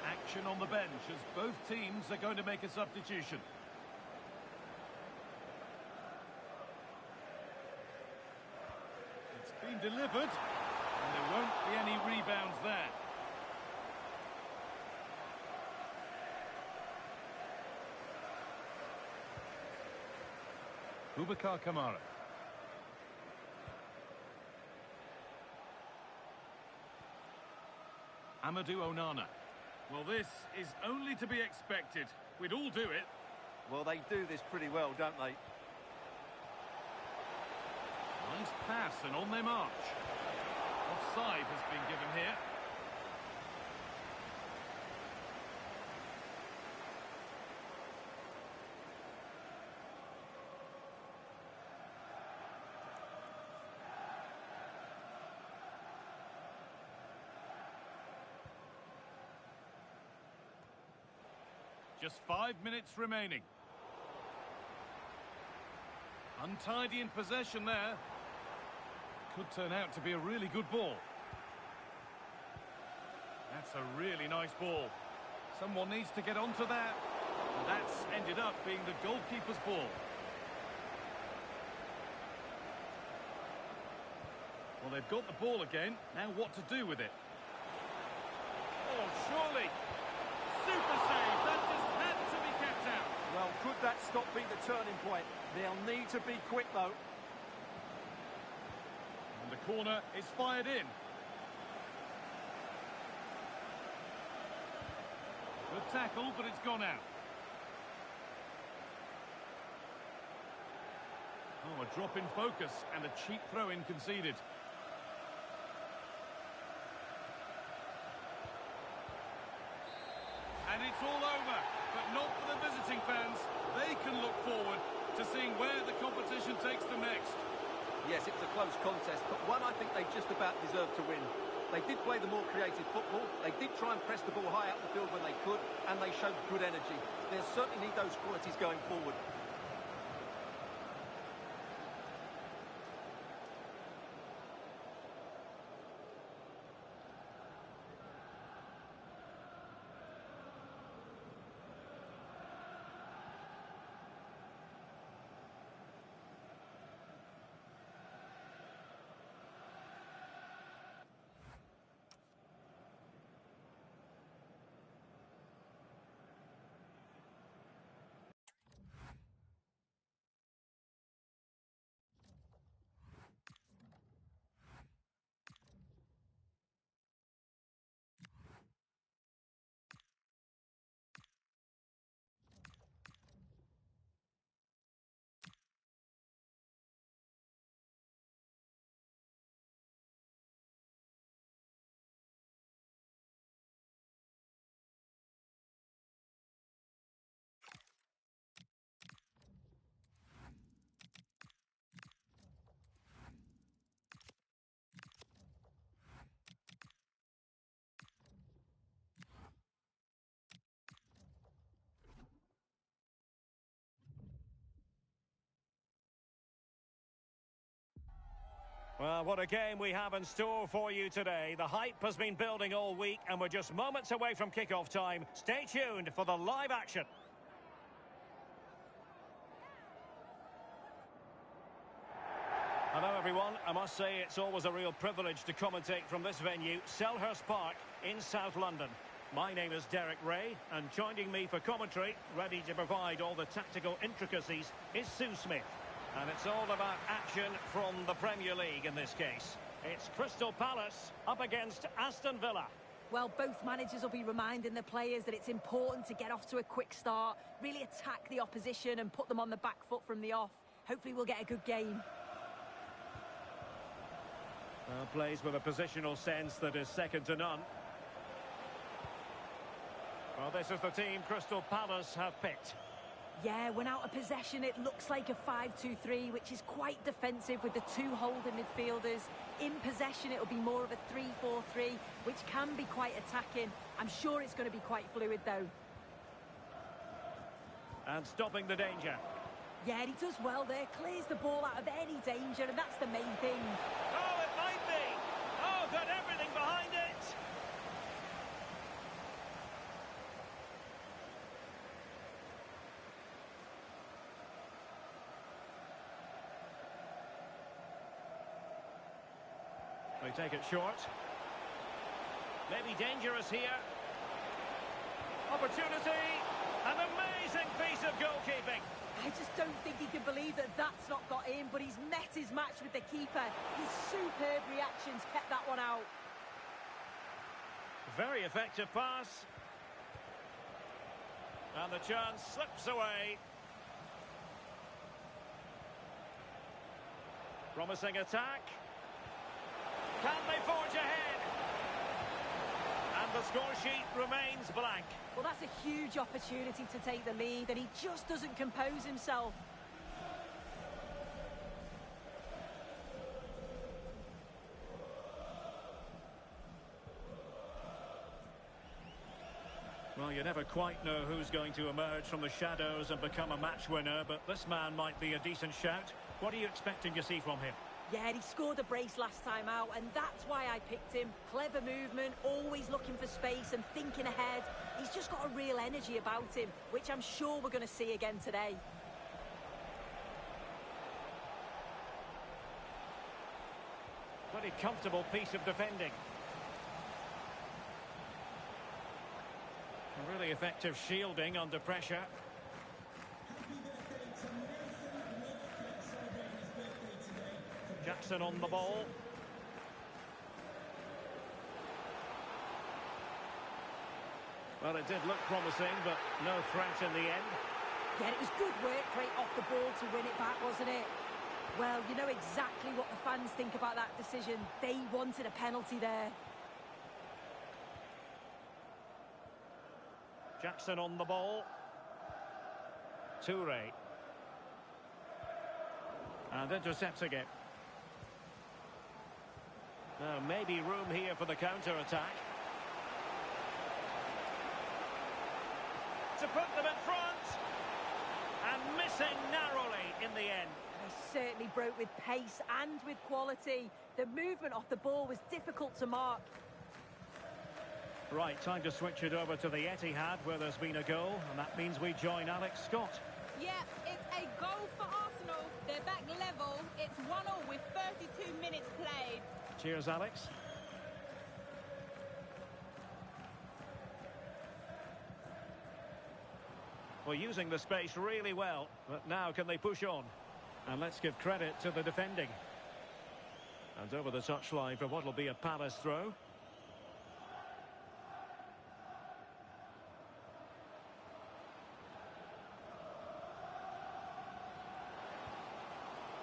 Action on the bench as both teams are going to make a substitution. It's been delivered, and there won't be any rebounds there. Boubacar Kamara. Amadou Onana. Well, this is only to be expected. We'd all do it. Well, they do this pretty well, don't they? Nice pass and on their march. Offside has been given here. Just 5 minutes remaining. Untidy in possession there. Could turn out to be a really good ball. That's a really nice ball. Someone needs to get onto that. And that's ended up being the goalkeeper's ball. Well, they've got the ball again. Now what to do with it? Oh, surely. Super save. That just had to be kept out. Well, could that stop be the turning point? They'll need to be quick, though. And the corner is fired in. Good tackle, but it's gone out. Oh, a drop in focus and a cheap throw-in conceded. And it's all over, but not for the visiting fans. They can look forward to seeing where the competition takes them next. Yes, it was a close contest, but one I think they just about deserve to win. They did play the more creative football. They did try and press the ball high up the field when they could, and they showed good energy. They'll certainly need those qualities going forward. Well, what a game we have in store for you today. The hype has been building all week, and we're just moments away from kickoff time. Stay tuned for the live action. Hello, everyone. I must say it's always a real privilege to commentate from this venue, Selhurst Park in South London. My name is Derek Ray, and joining me for commentary, ready to provide all the tactical intricacies, is Sue Smith. And it's all about action from the Premier League in this case. It's Crystal Palace up against Aston Villa. Well, both managers will be reminding the players that it's important to get off to a quick start, really attack the opposition and put them on the back foot from the off. Hopefully we'll get a good game. Well, plays with a positional sense that is second to none. Well, this is the team Crystal Palace have picked. Yeah, when out of possession, it looks like a 5-2-3, which is quite defensive with the two holding midfielders. In possession, it'll be more of a 3-4-3, which can be quite attacking. I'm sure it's going to be quite fluid, though. And stopping the danger. Yeah, he does well there. Clears the ball out of any danger, and that's the main thing. Oh, it might be! Oh, got everything behind it! They take it short. Maybe dangerous here. Opportunity. An amazing piece of goalkeeping. I just don't think he can believe that that's not got in, but he's met his match with the keeper. His superb reactions kept that one out. Very effective pass. And the chance slips away. Promising attack. Can they forge ahead? And the score sheet remains blank. Well, that's a huge opportunity to take the lead, and he just doesn't compose himself. Well, you never quite know who's going to emerge from the shadows and become a match winner, but this man might be a decent shout. What are you expecting to see from him? Yeah, he scored a brace last time out, and that's why I picked him. Clever movement, always looking for space and thinking ahead. He's just got a real energy about him, which I'm sure we're going to see again today. Pretty comfortable piece of defending. A really effective shielding under pressure. Jackson on the ball. Well, it did look promising, but no threat in the end. Yeah, it was good work right off the ball to win it back, wasn't it? Well, you know exactly what the fans think about that decision. They wanted a penalty there. Jackson on the ball. Toure. And intercepting it. Now, maybe room here for the counter-attack. To put them in front. And missing narrowly in the end. They certainly broke with pace and with quality. The movement off the ball was difficult to mark. Right, time to switch it over to the Etihad, where there's been a goal, and that means we join Alex Scott. Yeah, it's a goal for Arsenal. They're back level. It's 1-1 with 32 minutes played. Cheers, Alex. Well, using the space really well, but now can they push on? And let's give credit to the defending. And over the touchline for what will be a Palace throw.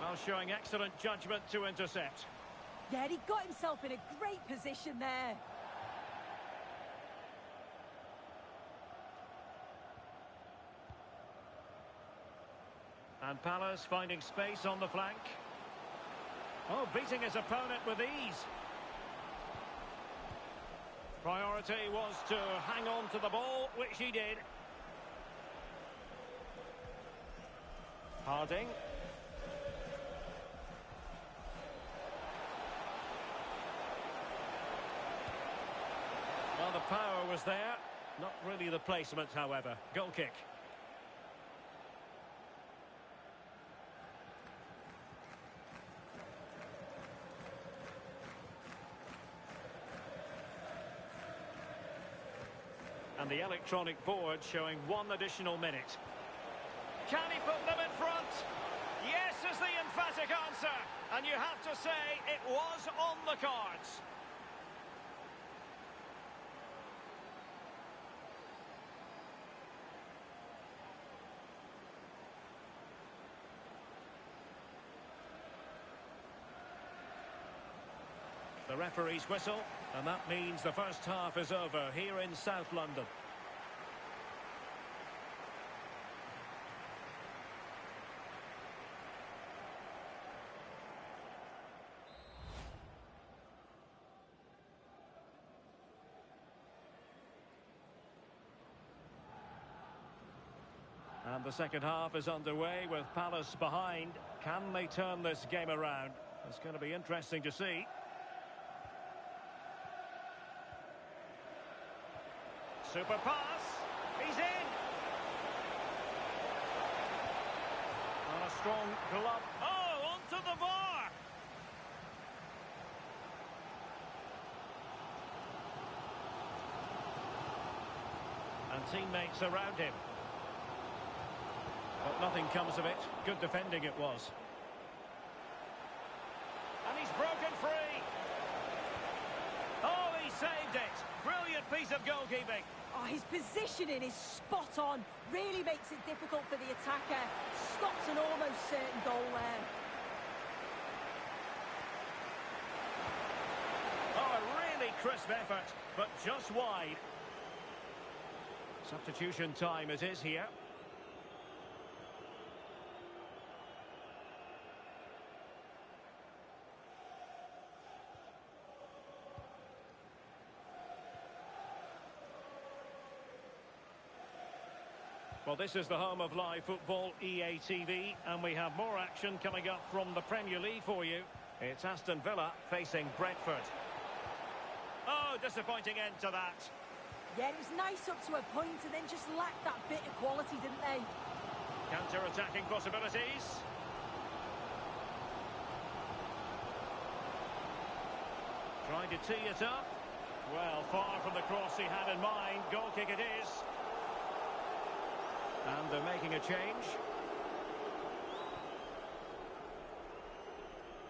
Well, showing excellent judgment to intercept. Yeah, he got himself in a great position there. And Palace finding space on the flank. Oh, beating his opponent with ease. Priority was to hang on to the ball, which he did. Harding. Well, the power was there. Not really the placement, however. Goal kick. And the electronic board showing 1 additional minute. Can he put them in front? Yes is the emphatic answer. And you have to say it was on the cards. The referee's whistle, and that means the first half is over here in South London. And the second half is underway with Palace behind. Can they turn this game around? It's going to be interesting to see. Super pass. He's in. On a strong glove. Oh, onto the bar. And teammates around him. But nothing comes of it. Good defending it was. And he's broken free. Oh, he saved it. Brilliant piece of goalkeeping. Oh, his positioning is spot on. Really makes it difficult for the attacker. Stops an almost certain goal there. Oh, a really crisp effort, but just wide. Substitution time it is here. Well, this is the home of live football, EA TV, and we have more action coming up from the Premier League for you. It's Aston Villa facing Brentford. Oh, disappointing end to that. Yeah, it was nice up to a point and then just lacked that bit of quality, didn't they? Counter-attacking possibilities. Trying to tee it up. Well, far from the cross he had in mind. Goal kick it is. And they're making a change.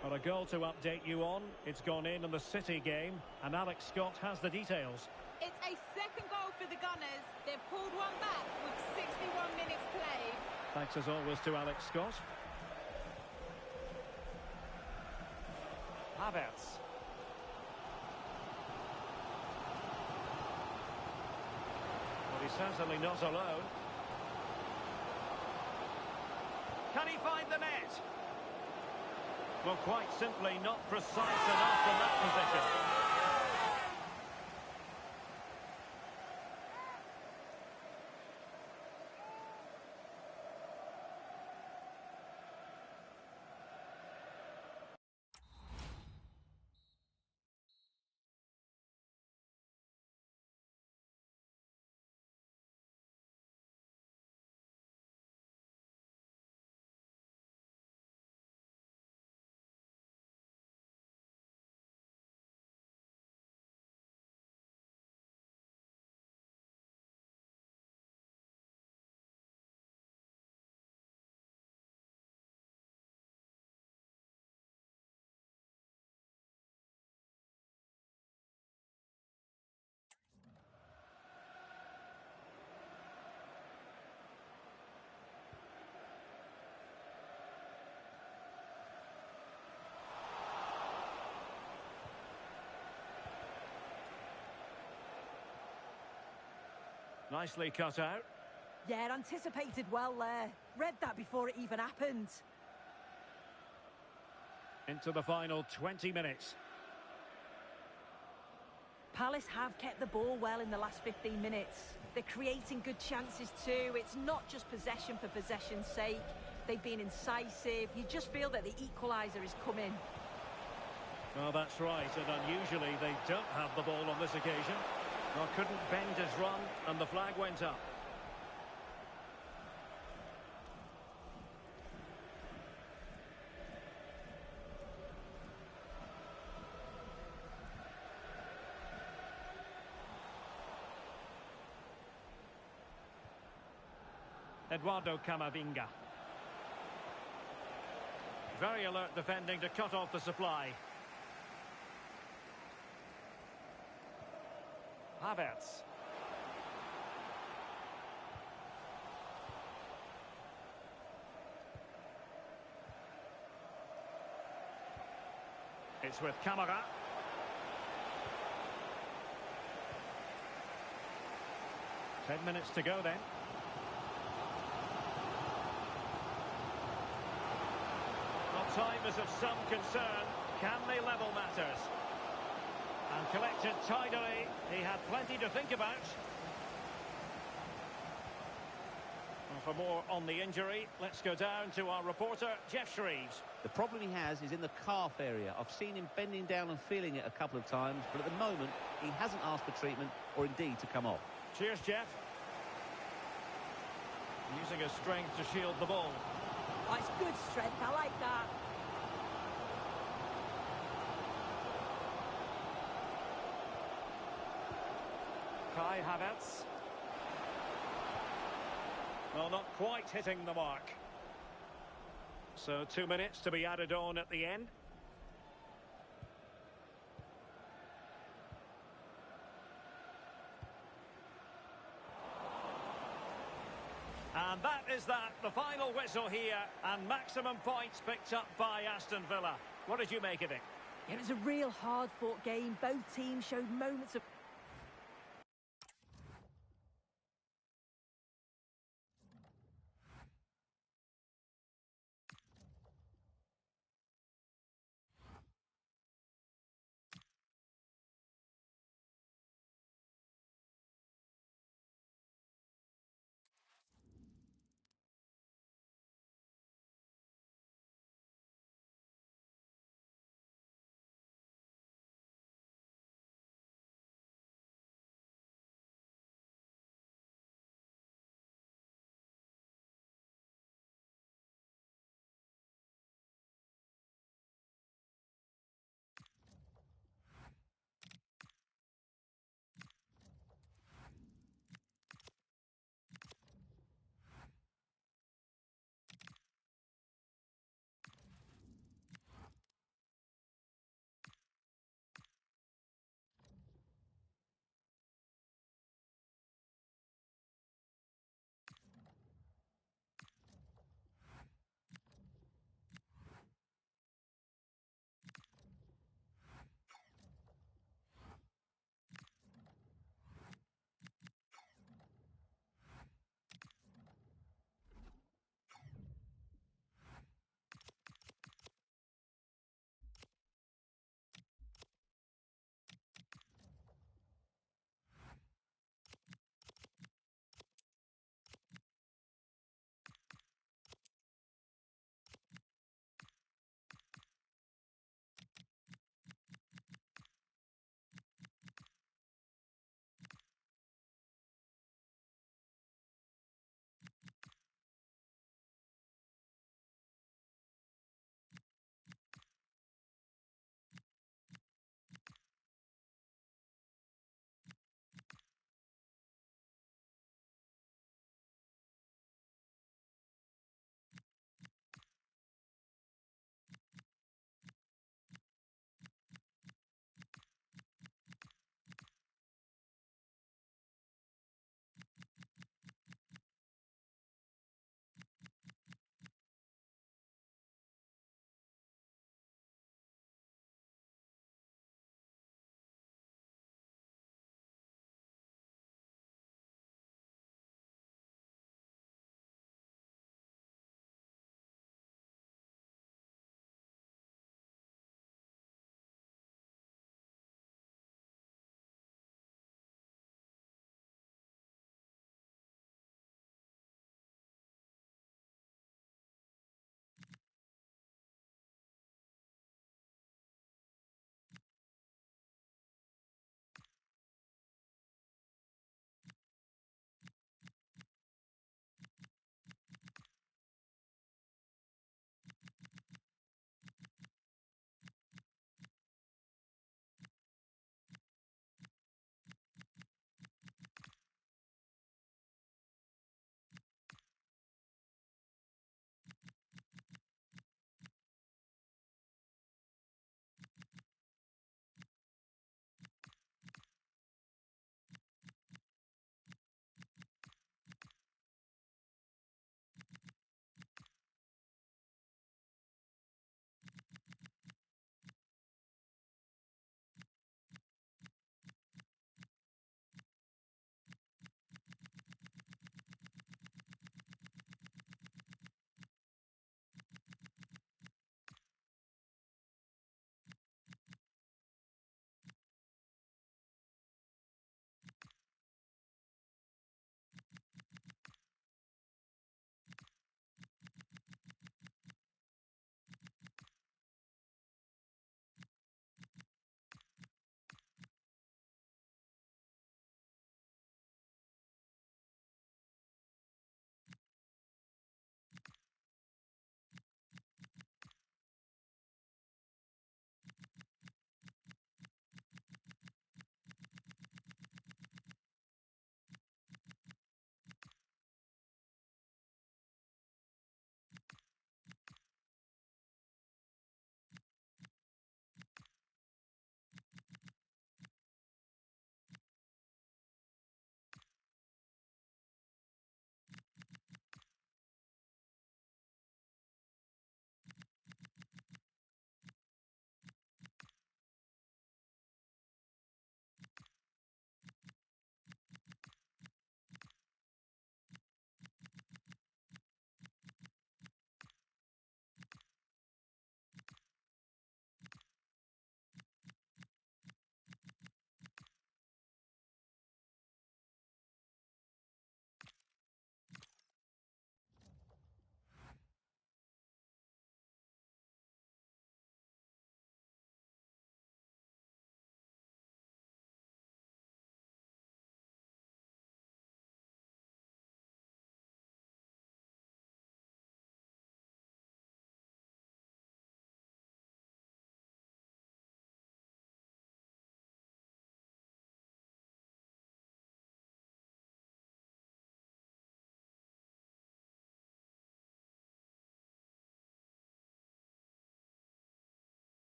Well, a goal to update you on. It's gone in the City game, and Alex Scott has the details. It's a second goal for the Gunners. They've pulled one back with 61 minutes played. Thanks as always to Alex Scott. Havertz. Well, he's certainly not alone. Can he find the net? Well, quite simply not precise enough from that position. Nicely cut out. Yeah, anticipated well there. Read that before it even happened. Into the final 20 minutes. Palace have kept the ball well in the last 15 minutes. They're creating good chances too. It's not just possession for possession's sake. They've been incisive. You just feel that the equaliser is coming. Well, that's right, and unusually they don't have the ball on this occasion. Well, couldn't bend his run, and the flag went up. Eduardo Camavinga. Very alert defending to cut off the supply. Havertz. It's with Camara. Ten minutes to go then. Well, time is of some concern. Can they level matters? And collected tidily. He had plenty to think about. And for more on the injury, let's go down to our reporter, Jeff Shreves. The problem he has is in the calf area. I've seen him bending down and feeling it a couple of times, but at the moment, he hasn't asked for treatment or indeed to come off. Cheers, Jeff. Using his strength to shield the ball. Oh, it's good strength. I like that. Kai Havertz. Well, not quite hitting the mark. So 2 minutes to be added on at the end. And that is that, the final whistle here, and maximum points picked up by Aston Villa. What did you make of it? It was a real hard-fought game. Both teams showed moments of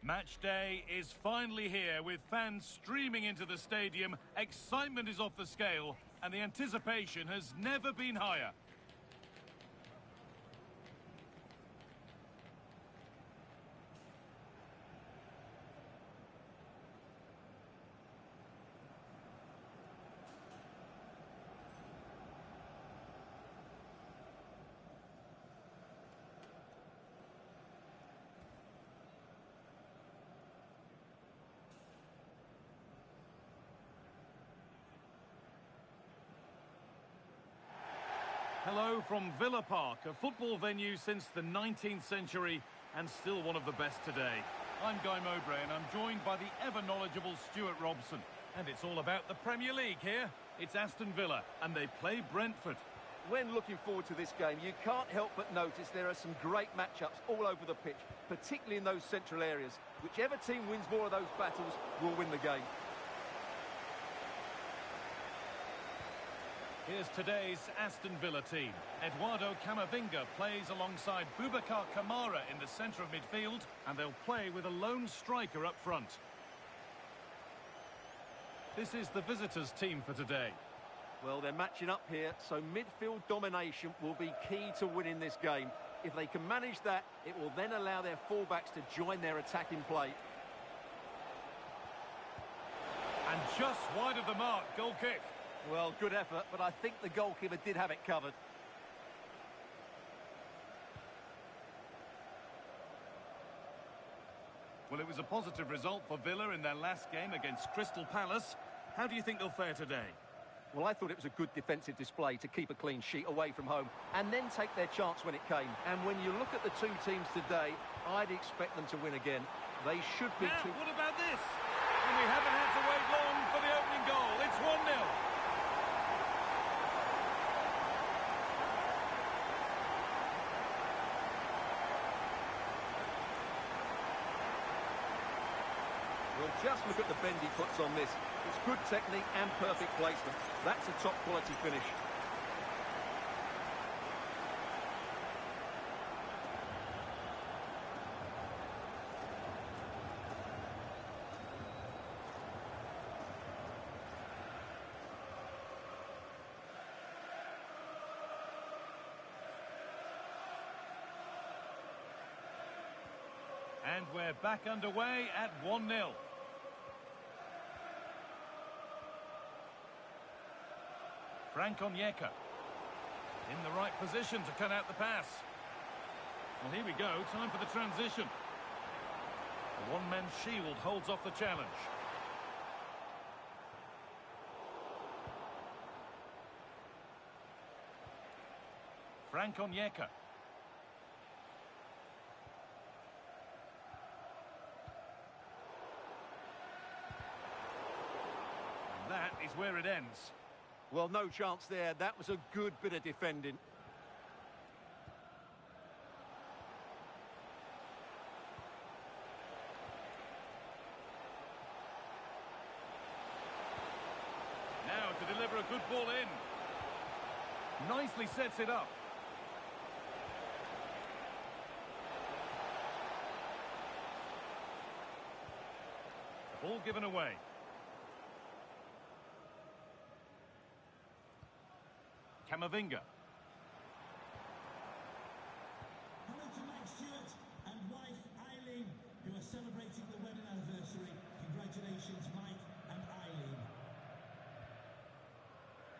Match day is finally here with fans streaming into the stadium. Excitement is off the scale and the anticipation has never been higher. Hello from Villa Park, a football venue since the 19th century and still one of the best today. I'm Guy Mowbray and I'm joined by the ever-knowledgeable Stuart Robson. And it's all about the Premier League here. It's Aston Villa and they play Brentford. When looking forward to this game, you can't help but notice there are some great matchups all over the pitch, particularly in those central areas. Whichever team wins more of those battles will win the game. Here's today's Aston Villa team. Eduardo Camavinga plays alongside Boubacar Kamara in the centre of midfield, and they'll play with a lone striker up front. This is the visitors' team for today. Well, they're matching up here, so midfield domination will be key to winning this game. If they can manage that, it will then allow their fullbacks to join their attacking play. And just wide of the mark, goal kick. Well, good effort, but I think the goalkeeper did have it covered. Well, it was a positive result for Villa in their last game against Crystal Palace. How do you think they'll fare today? Well, I thought it was a good defensive display to keep a clean sheet away from home and then take their chance when it came. And when you look at the two teams today, I'd expect them to win again. They should be... Now, what about this? And we haven't had to wait long for the opening goal. It's 1-0. Well, just look at the bend he puts on this. It's good technique and perfect placement. That's a top quality finish. And we're back underway at 1-0. Frank Onyeka in the right position to cut out the pass. Well, here we go, time for the transition. The one-man shield holds off the challenge. Frank Onyeka. And that is where it ends. Well, no chance there. That was a good bit of defending. Now to deliver a good ball in. Nicely sets it up. The ball given away. Camavinga. Hello to Mike Stewart and wife Eileen, who are celebrating the wedding anniversary. Congratulations, Mike and Eileen.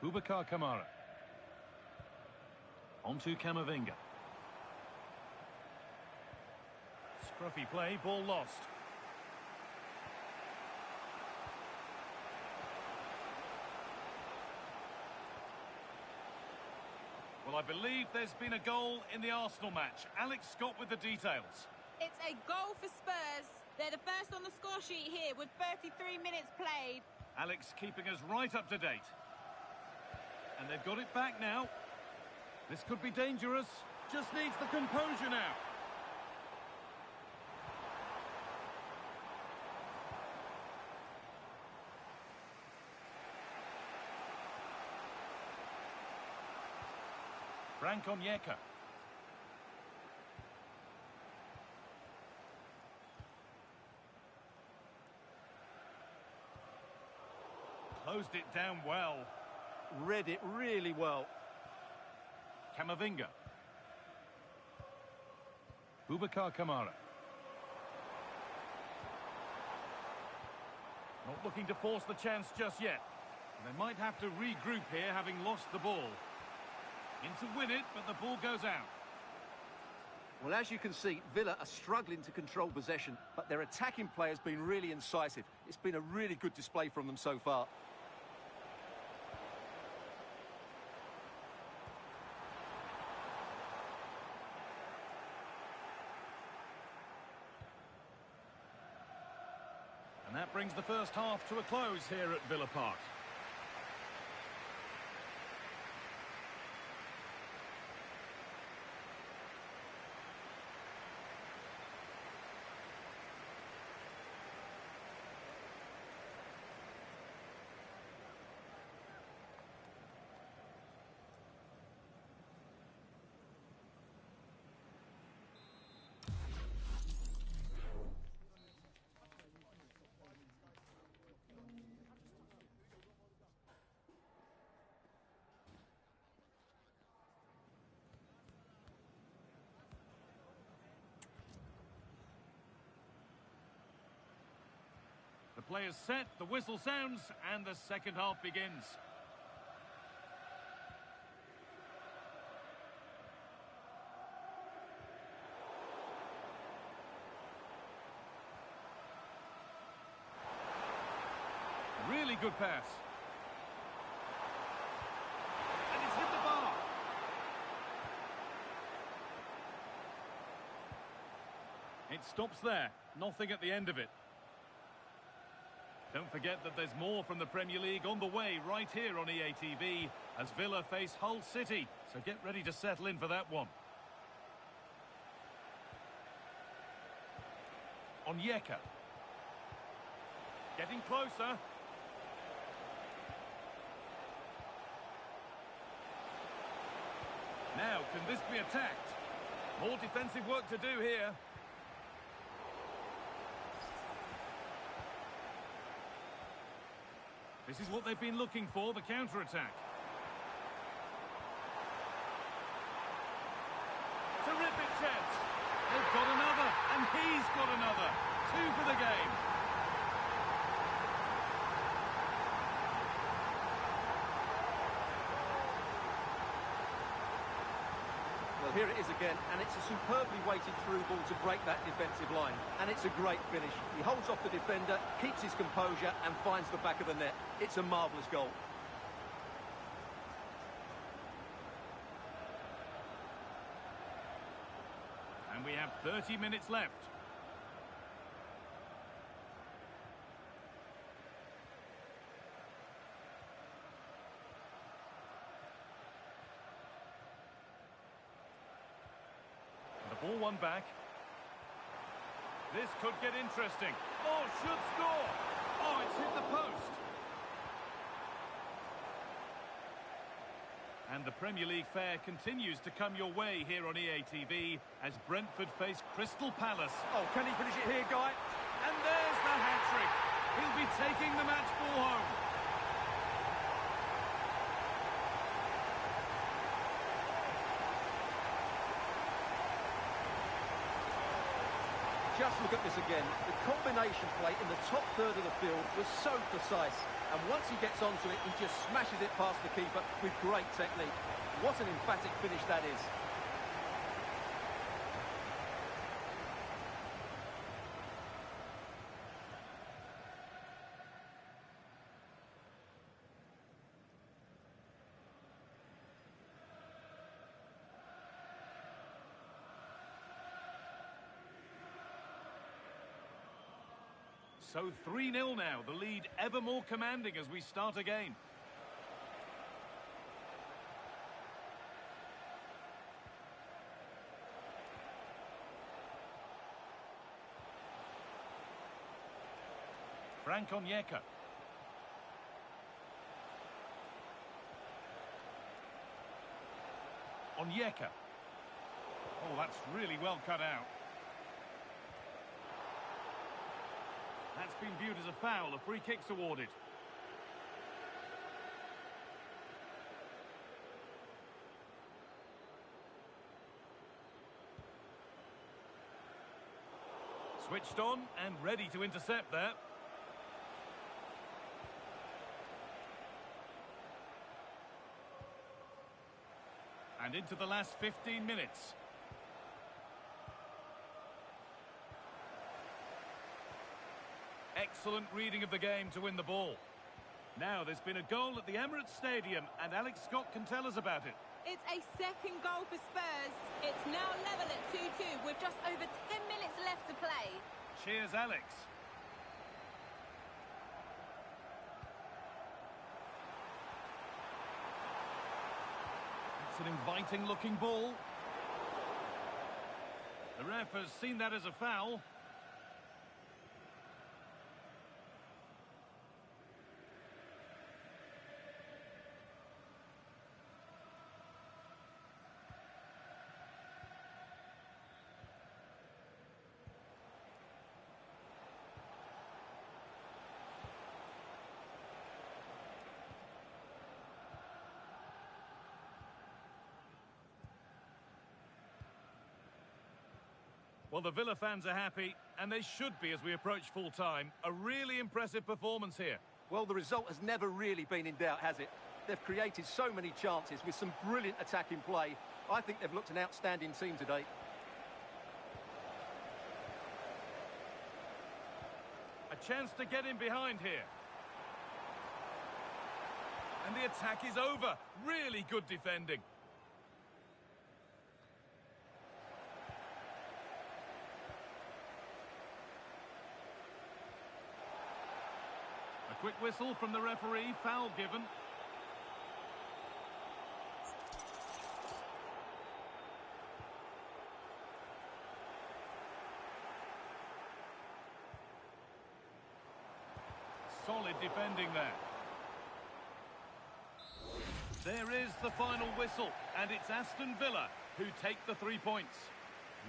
Boubacar Kamara. On to Camavinga. Scruffy play, ball lost. Well, I believe there's been a goal in the Arsenal match. Alex Scott with the details. It's a goal for Spurs. They're the first on the score sheet here with 33 minutes played. Alex keeping us right up to date. And they've got it back now. This could be dangerous. Just needs the composure now. Frank Onyeka. Closed it down well. Read it really well. Camavinga. Boubacar Kamara. Not looking to force the chance just yet. They might have to regroup here, having lost the ball. In to win it, but the ball goes out. Well, as you can see, Villa are struggling to control possession, but their attacking play has been really incisive. It's been a really good display from them so far. And that brings the first half to a close here at Villa Park. The players set, the whistle sounds, and the second half begins. Really good pass. And it's hit the bar. It stops there. Nothing at the end of it. Don't forget that there's more from the Premier League on the way right here on EA TV as Villa face Hull City. So get ready to settle in for that one. Onyeka. Getting closer. Now, can this be attacked? More defensive work to do here. This is what they've been looking for, the counter-attack. Terrific chance. They've got another, and he's got another. 2 for the game. Well, here it is again, and it's a superbly weighted through ball to break that defensive line. And it's a great finish. He holds off the defender, keeps his composure, and finds the back of the net. It's a marvellous goal. And we have 30 minutes left. Ball one back. This could get interesting. Oh, should score. Oh, it's hit the post. And the Premier League fare continues to come your way here on EA TV as Brentford face Crystal Palace. Oh, can he finish it here, Guy? And there's the hat-trick. He'll be taking the match ball home. Just look at this again. The combination play in the top third of the field was so precise. And once he gets onto it, he just smashes it past the keeper with great technique. What an emphatic finish that is. So 3-0 now, the lead ever more commanding as we start again. Frank Onyeka. Onyeka. Oh, that's really well cut out. That's been viewed as a foul. A free kick's awarded. Switched on and ready to intercept there. And into the last 15 minutes. Excellent reading of the game to win the ball. Now there's been a goal at the Emirates Stadium and Alex Scott can tell us about it. It's a second goal for Spurs. It's now level at 2-2 with just over 10 minutes left to play. Cheers, Alex. It's an inviting looking ball. The ref has seen that as a foul. Well, the Villa fans are happy, and they should be as we approach full-time. A really impressive performance here. Well, the result has never really been in doubt, has it? They've created so many chances with some brilliant attacking play. I think they've looked an outstanding team today. A chance to get in behind here. And the attack is over. Really good defending. Quick whistle from the referee, foul given. Solid defending there. There is the final whistle, and it's Aston Villa who take the 3 points.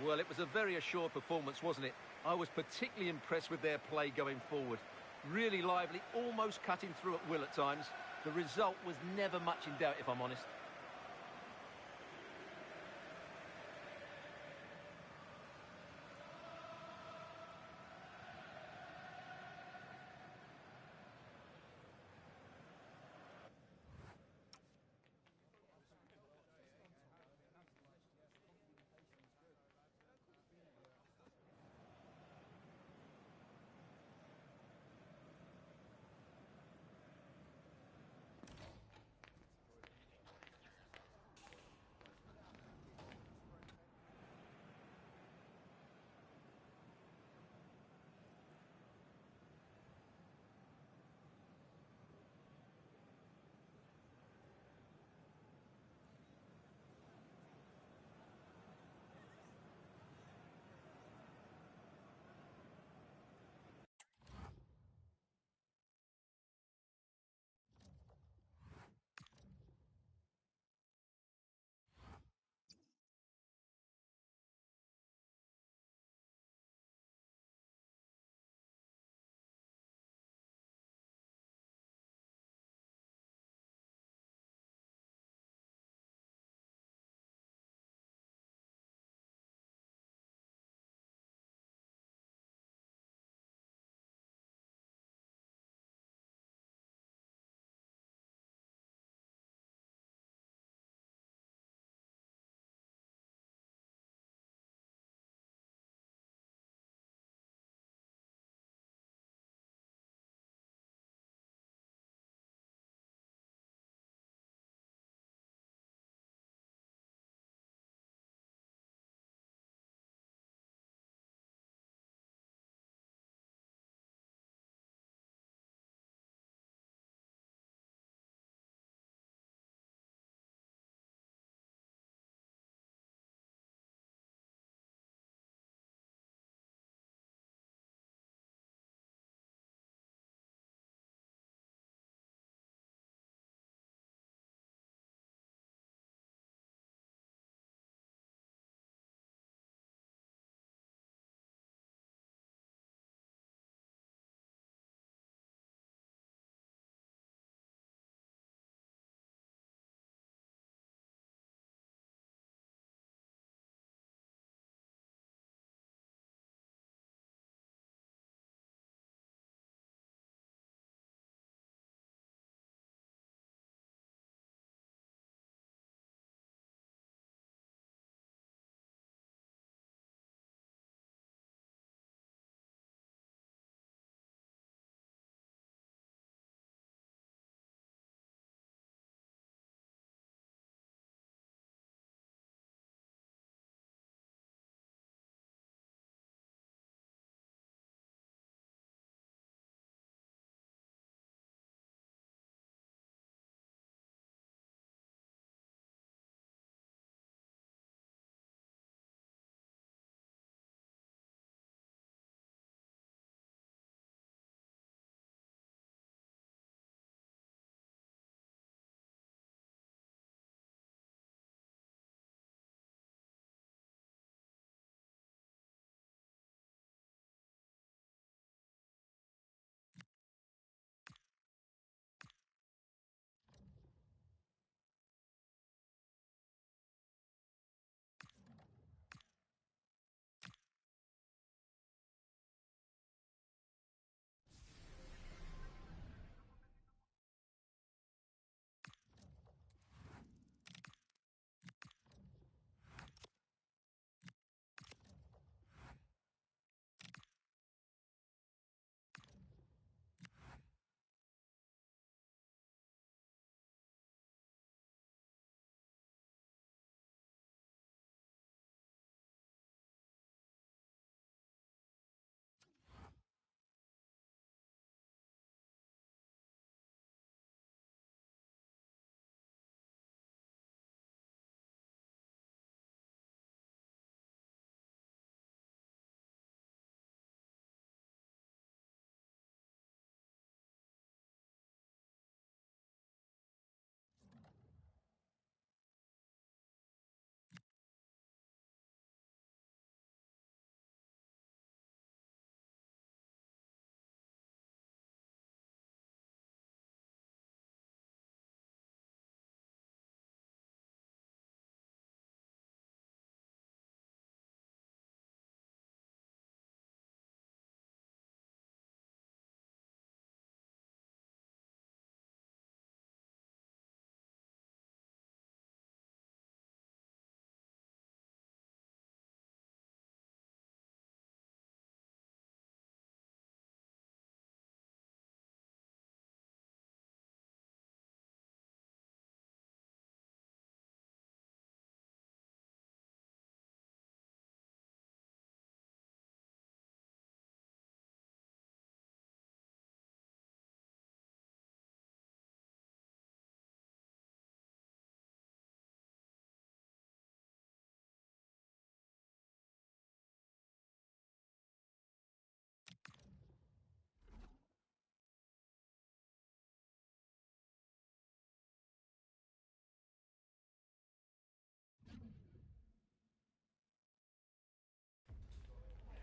Well, it was a very assured performance, wasn't it? I was particularly impressed with their play going forward. Really lively, almost cutting through at will at times. The result was never much in doubt, if I'm honest.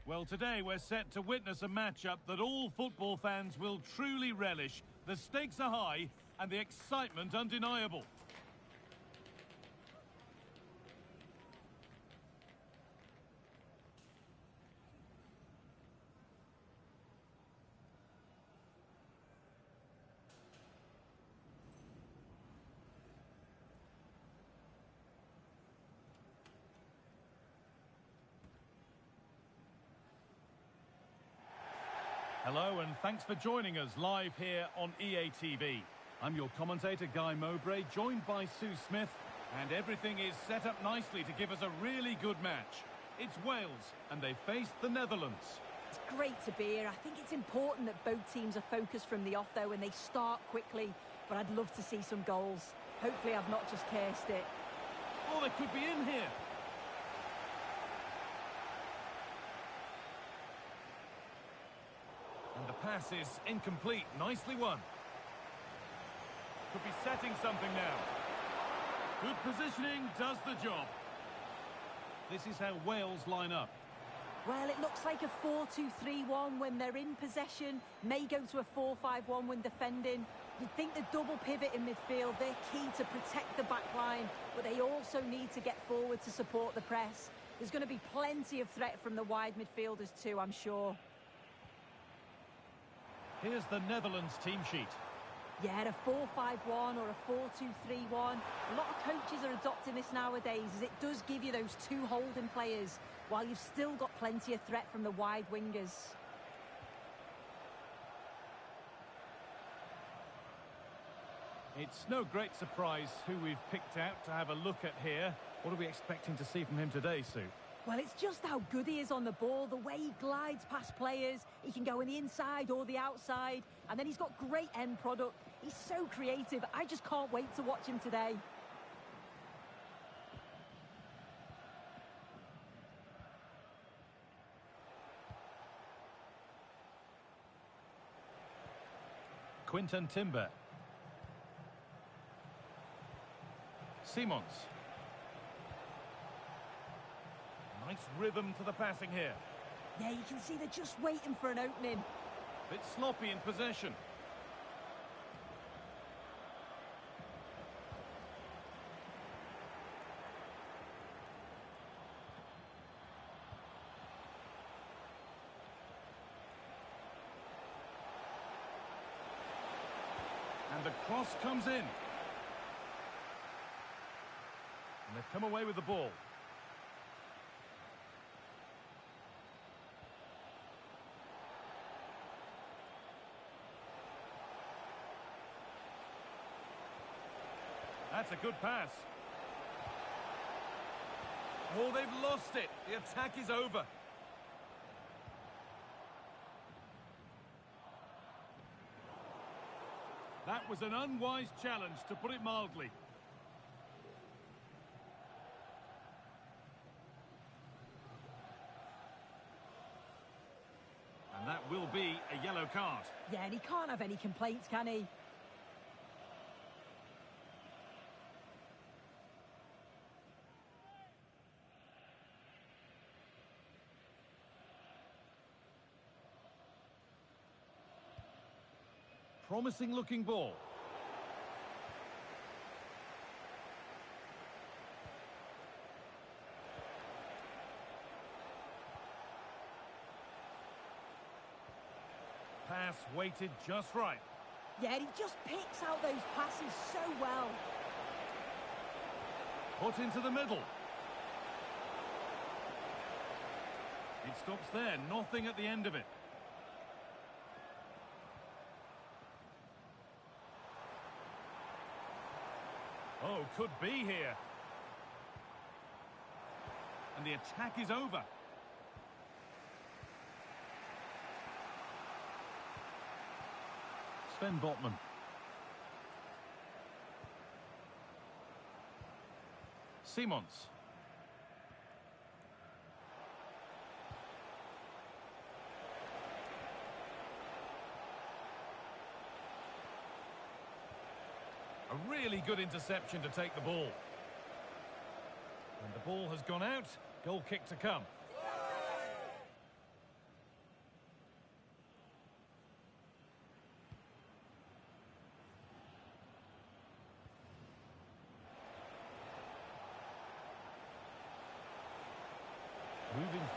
Well, today we're set to witness a matchup that all football fans will truly relish. The stakes are high and the excitement undeniable. Hello and thanks for joining us live here on EA TV. I'm your commentator Guy Mowbray, joined by Sue Smith, and everything is set up nicely to give us a really good match. It's Wales and they face the Netherlands. It's great to be here. I think it's important that both teams are focused from the off though and they start quickly, but I'd love to see some goals. Hopefully I've not just cursed it. Oh, they could be in here. And the pass is incomplete. Nicely won. Could be setting something now. Good positioning does the job. This is how Wales line up. Well, it looks like a 4-2-3-1 when they're in possession. May go to a 4-5-1 when defending. You'd think the double pivot in midfield, they're key to protect the back line, but they also need to get forward to support the press. There's going to be plenty of threat from the wide midfielders too, I'm sure. Here's the Netherlands team sheet. Yeah, a 4-5-1 or a 4-2-3-1. A lot of coaches are adopting this nowadays as it does give you those two holding players while you've still got plenty of threat from the wide wingers. It's no great surprise who we've picked out to have a look at here. What are we expecting to see from him today, Sue? Well, it's just how good he is on the ball, the way he glides past players. He can go on the inside or the outside, and then he's got great end product. He's so creative. I just can't wait to watch him today. Quinten Timber. Simons. Nice rhythm to the passing here. Yeah, you can see they're just waiting for an opening. Bit sloppy in possession. And the cross comes in. And they've come away with the ball. That's a good pass. Oh, they've lost it. The attack is over. That was an unwise challenge, to put it mildly. And that will be a yellow card. Yeah, and he can't have any complaints, can he? Promising looking ball. Pass weighted just right. Yeah, he just picks out those passes so well. Put into the middle. It stops there, nothing at the end of it. Oh, could be here. And the attack is over. Sven Botman. Simons. A really good interception to take the ball. And the ball has gone out. Goal kick to come.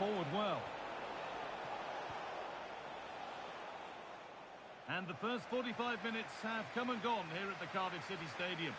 forward well. And the first 45 minutes have come and gone here at the Cardiff City Stadium.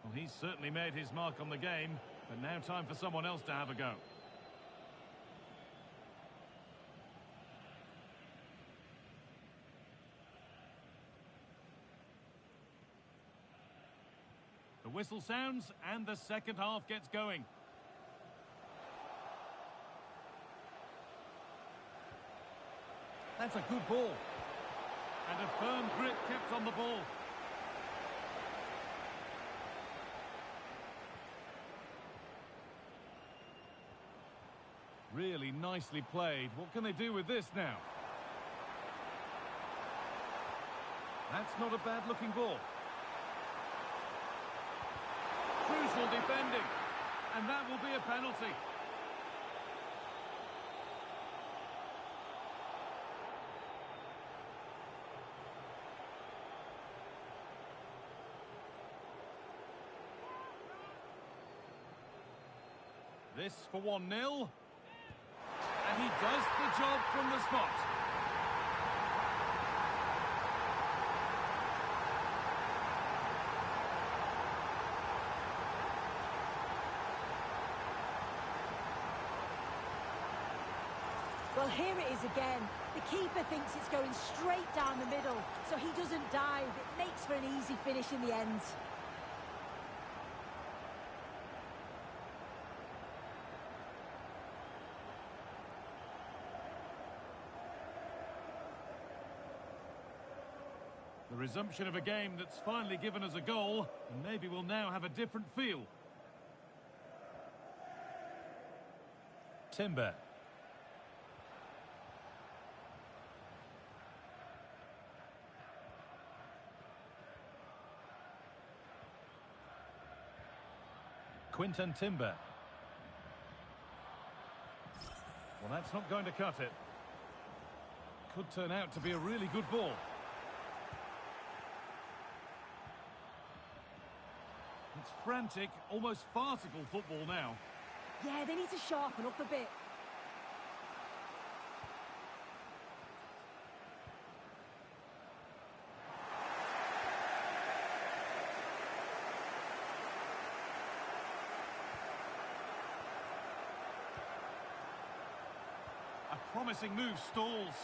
Well, he's certainly made his mark on the game, but now time for someone else to have a go. The whistle sounds and the second half gets going. That's a good ball. And a firm grip kept on the ball. Really nicely played. What can they do with this now? That's not a bad-looking ball. Crucial defending. And that will be a penalty. This for 1-0. And he does the job from the spot. Well, here it is again. The keeper thinks it's going straight down the middle, so he doesn't dive. It makes for an easy finish in the end. The resumption of a game that's finally given us a goal, and maybe we'll now have a different feel. Timber. Quinton Timber. Well, that's not going to cut it. Could turn out to be a really good ball. It's frantic, almost farcical football now. Yeah, they need to sharpen up a bit. A promising move stalls.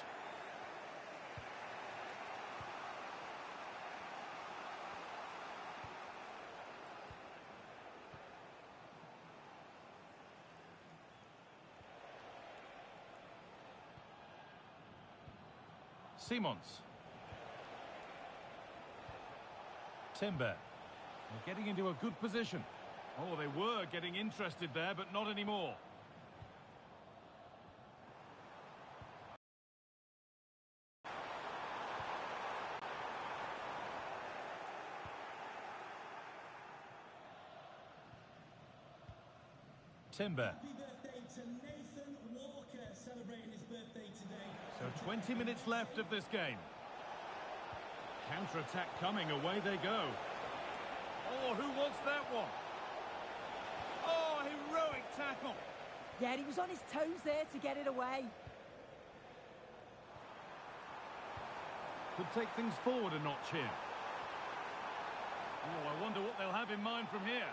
Simons. Timber. They're getting into a good position. Oh, they were getting interested there, but not anymore. Timber. Happy birthday to Nathan Walker, celebrating his birthday today. So 20 minutes left of this game. Counter-attack coming, away they go. Oh, who wants that one? Oh, heroic tackle. Yeah, he was on his toes there to get it away. Could take things forward a notch here. Oh, I wonder what they'll have in mind from here.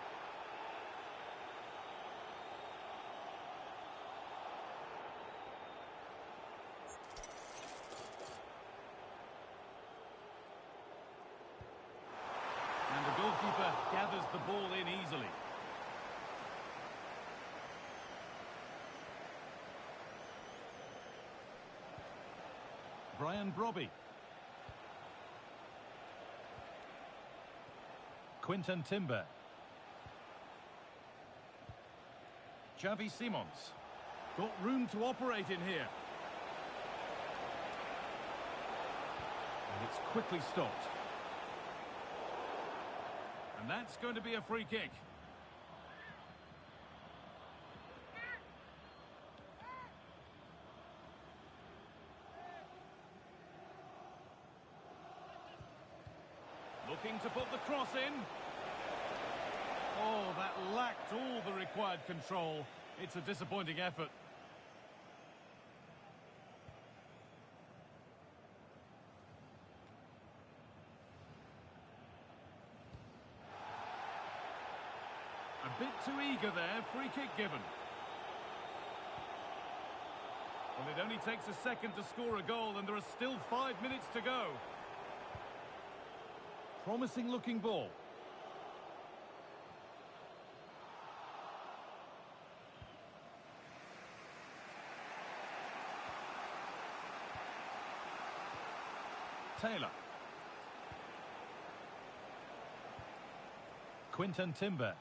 And the goalkeeper gathers the ball in easily. Brian Brobby. Quinten Timber. Xavi Simons. Got room to operate in here. And it's quickly stopped. And that's going to be a free kick. Looking to put the cross in. Oh, that lacked all the required control. It's a disappointing effort. A bit too eager there, free kick given. Well, it only takes a second to score a goal and there are still 5 minutes to go. Promising looking ball. Taylor. Quinten Timber.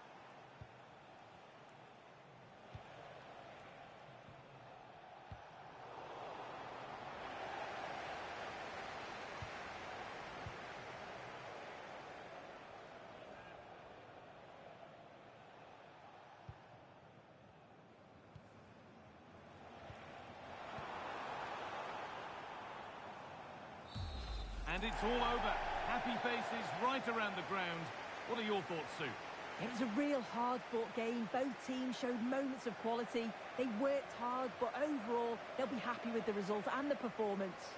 And it's all over. Happy faces right around the ground. What are your thoughts, Sue? It was a real hard-fought game. Both teams showed moments of quality. They worked hard, but overall, they'll be happy with the result and the performance.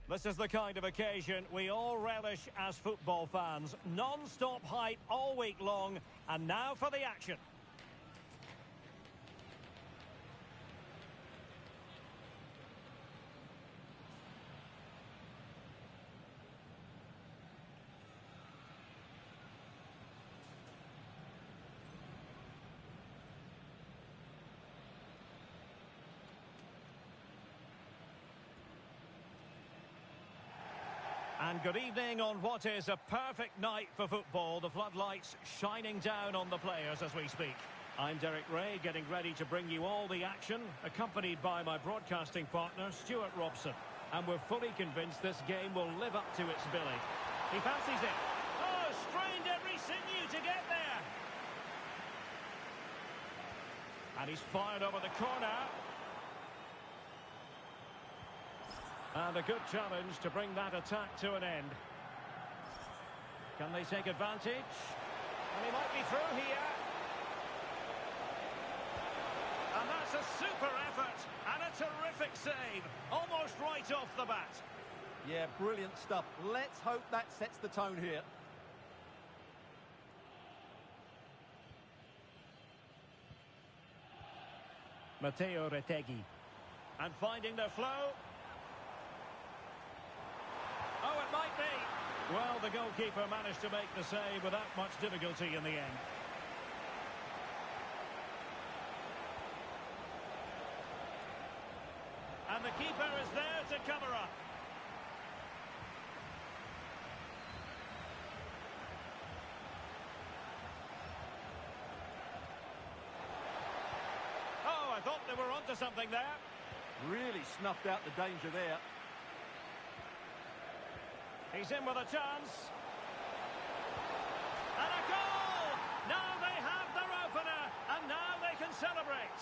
This is the kind of occasion we all relish as football fans. Non-stop hype all week long, and now for the action. And good evening on what is a perfect night for football. The floodlights shining down on the players as we speak. I'm Derek Ray, getting ready to bring you all the action, accompanied by my broadcasting partner, Stuart Robson. And we're fully convinced this game will live up to its billing. He fancies it. Oh, strained every sinew to get there. And he's fired over the corner. And a good challenge to bring that attack to an end. Can they take advantage? And he might be through here. And that's a super effort and a terrific save. Almost right off the bat. Yeah, brilliant stuff. Let's hope that sets the tone here. Matteo Retegui. And finding the flow. Oh, it might be. Well, the goalkeeper managed to make the save without much difficulty in the end. And the keeper is there to cover up. Oh, I thought they were onto something there. Really snuffed out the danger there. He's in with a chance. And a goal! Now they have their opener, and now they can celebrate.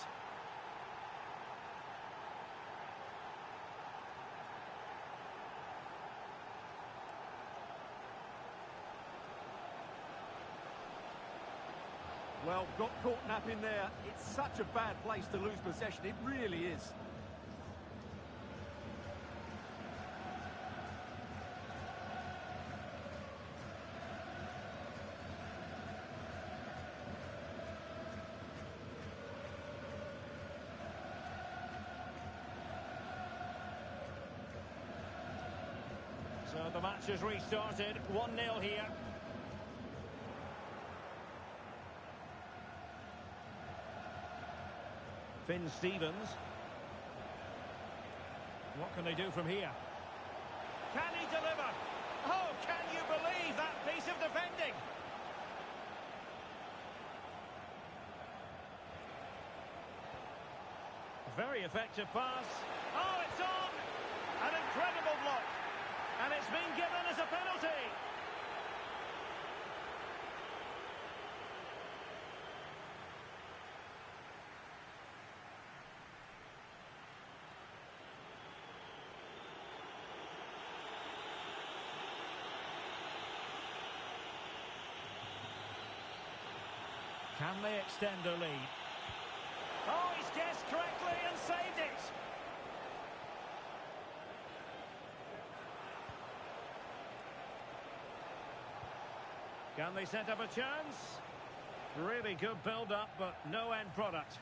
Well, got caught napping there. It's such a bad place to lose possession. It really is. So the match has restarted. 1-0 here. Finn Stevens. What can they do from here? Can he deliver? Oh, can you believe that piece of defending? Very effective pass. Oh, it's on! An incredible block. And it's been given as a penalty. Can they extend their lead? Oh, he's guessed correctly and saved it. Can they set up a chance? Really good build-up, but no end product.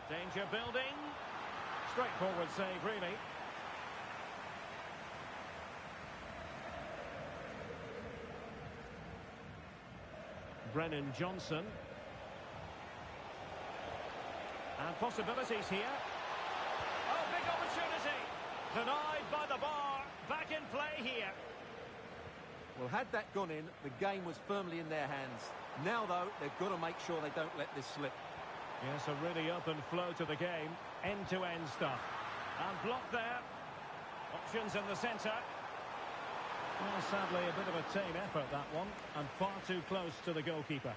Danger building. Straightforward save, really. Brennan Johnson. And possibilities here. Oh, big opportunity. Denied by the bar. Back in play here. Well, had that gone in, the game was firmly in their hands. Now, though, they've got to make sure they don't let this slip. Yes, a really open flow to the game. End-to-end stuff. And blocked there. Options in the centre. Well, sadly, a bit of a tame effort, that one. And far too close to the goalkeeper.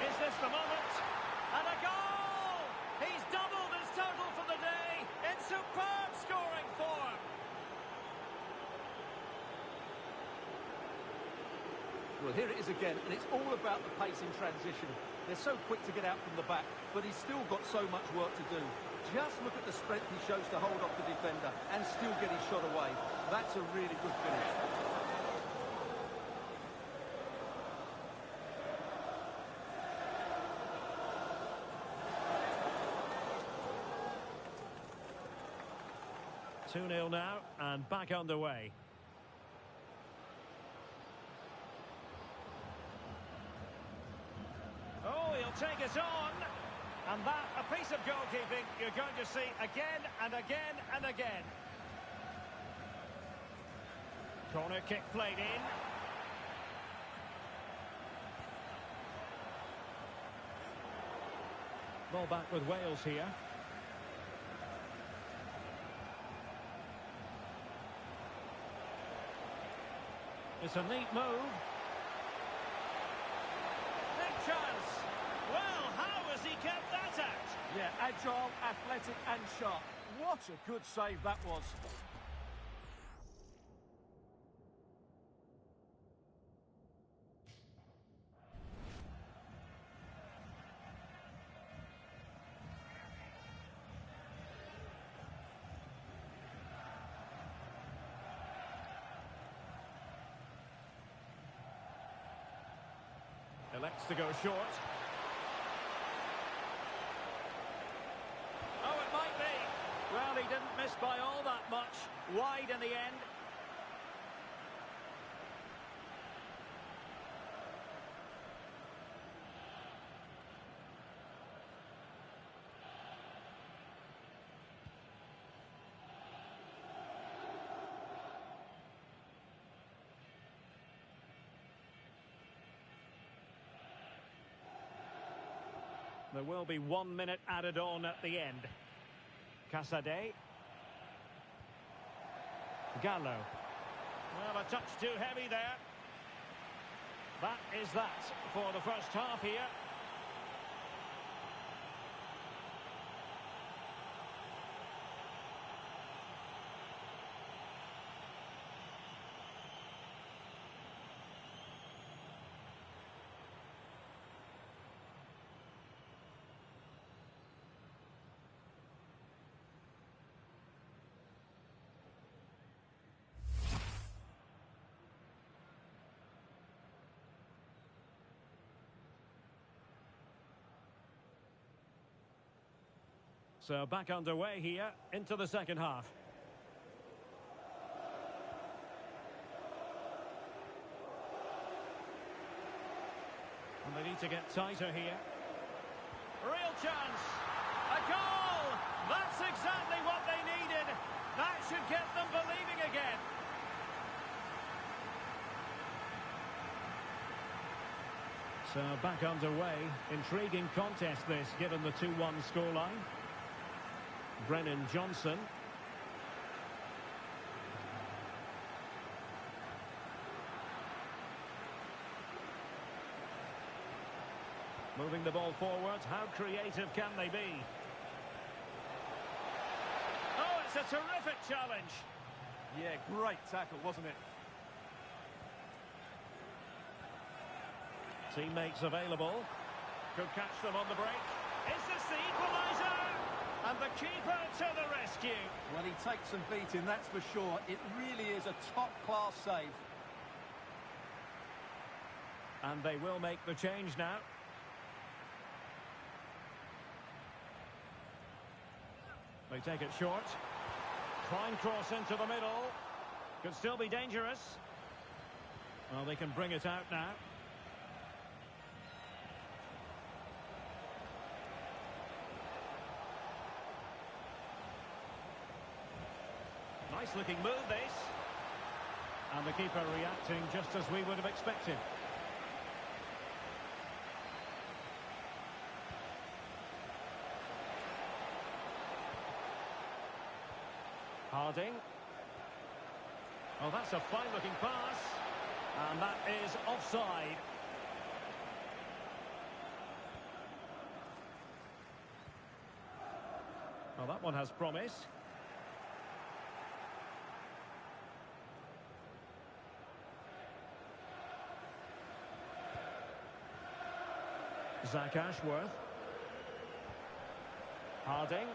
Is this the moment? And a goal! He's doubled his total for the day in superb scoring form. Well, here it is again, and it's all about the pace in transition. They're so quick to get out from the back, but he's still got so much work to do. Just look at the strength he shows to hold off the defender and still get his shot away. That's a really good finish. Two 2-0 now, and back underway. Oh, he'll take it on. And that, a piece of goalkeeping you're going to see again and again and again. Corner kick played in. Ball back with Wales here. It's a neat move. Big chance. Well, how has he kept that out? Yeah, agile, athletic and sharp. What a good save that was. Elects to go short. Oh, it might be. Well, he didn't miss by all that much. Wide in the end. There will be 1 minute added on at the end. Casadei. Gallo. Well, a touch too heavy there. That is that for the first half here. So back underway here into the second half. And they need to get tighter here. Real chance. A goal! That's exactly what they needed. That should get them believing again. So back underway. Intriguing contest this, given the 2-1 scoreline. Brennan Johnson. Moving the ball forward. How creative can they be? Oh, it's a terrific challenge. Yeah, great tackle, wasn't it? Teammates available. Could catch them on the break. Is this the equaliser? And the keeper to the rescue. Well, he takes some beating, that's for sure. It really is a top-class save. And they will make the change now. They take it short. Fine cross into the middle. Could still be dangerous. Well, they can bring it out now. Nice looking move this. And the keeper reacting just as we would have expected. Harding. Oh, that's a fine looking pass. And that is offside. Oh, that one has promise. Zach Ashworth. Harding.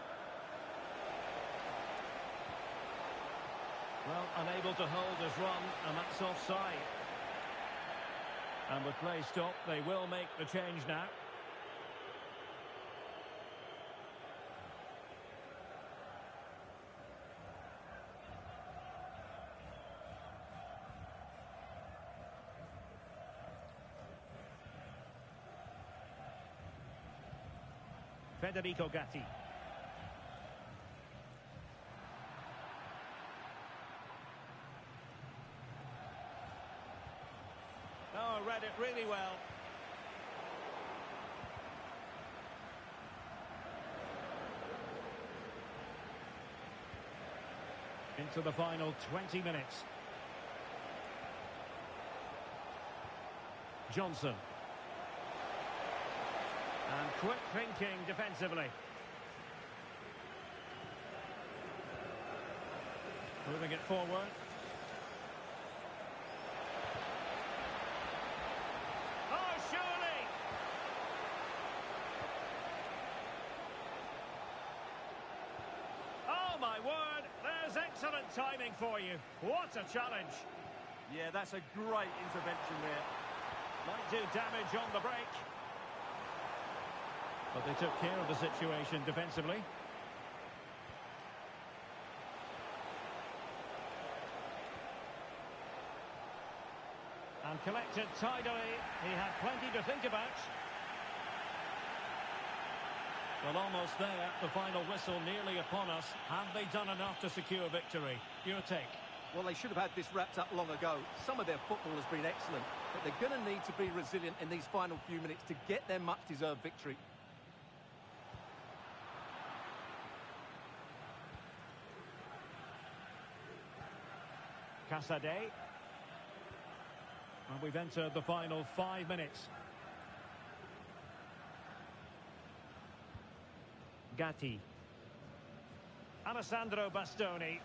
Well, unable to hold his run, and that's offside. And with play stopped, they will make the change now. Federico Gatti. Oh, read it really well. Into the final 20 minutes. Johnson. And quick thinking defensively. Moving it forward. Oh, surely! Oh, my word! There's excellent timing for you. What a challenge! Yeah, that's a great intervention there. Might do damage on the break. But they took care of the situation defensively. And collected tidily. He had plenty to think about. Well, almost there. The final whistle nearly upon us. Have they done enough to secure victory? Your take? Well, they should have had this wrapped up long ago. Some of their football has been excellent, but they're going to need to be resilient in these final few minutes to get their much-deserved victory. Casadei. And we've entered the final 5 minutes. Gatti. Alessandro Bastoni.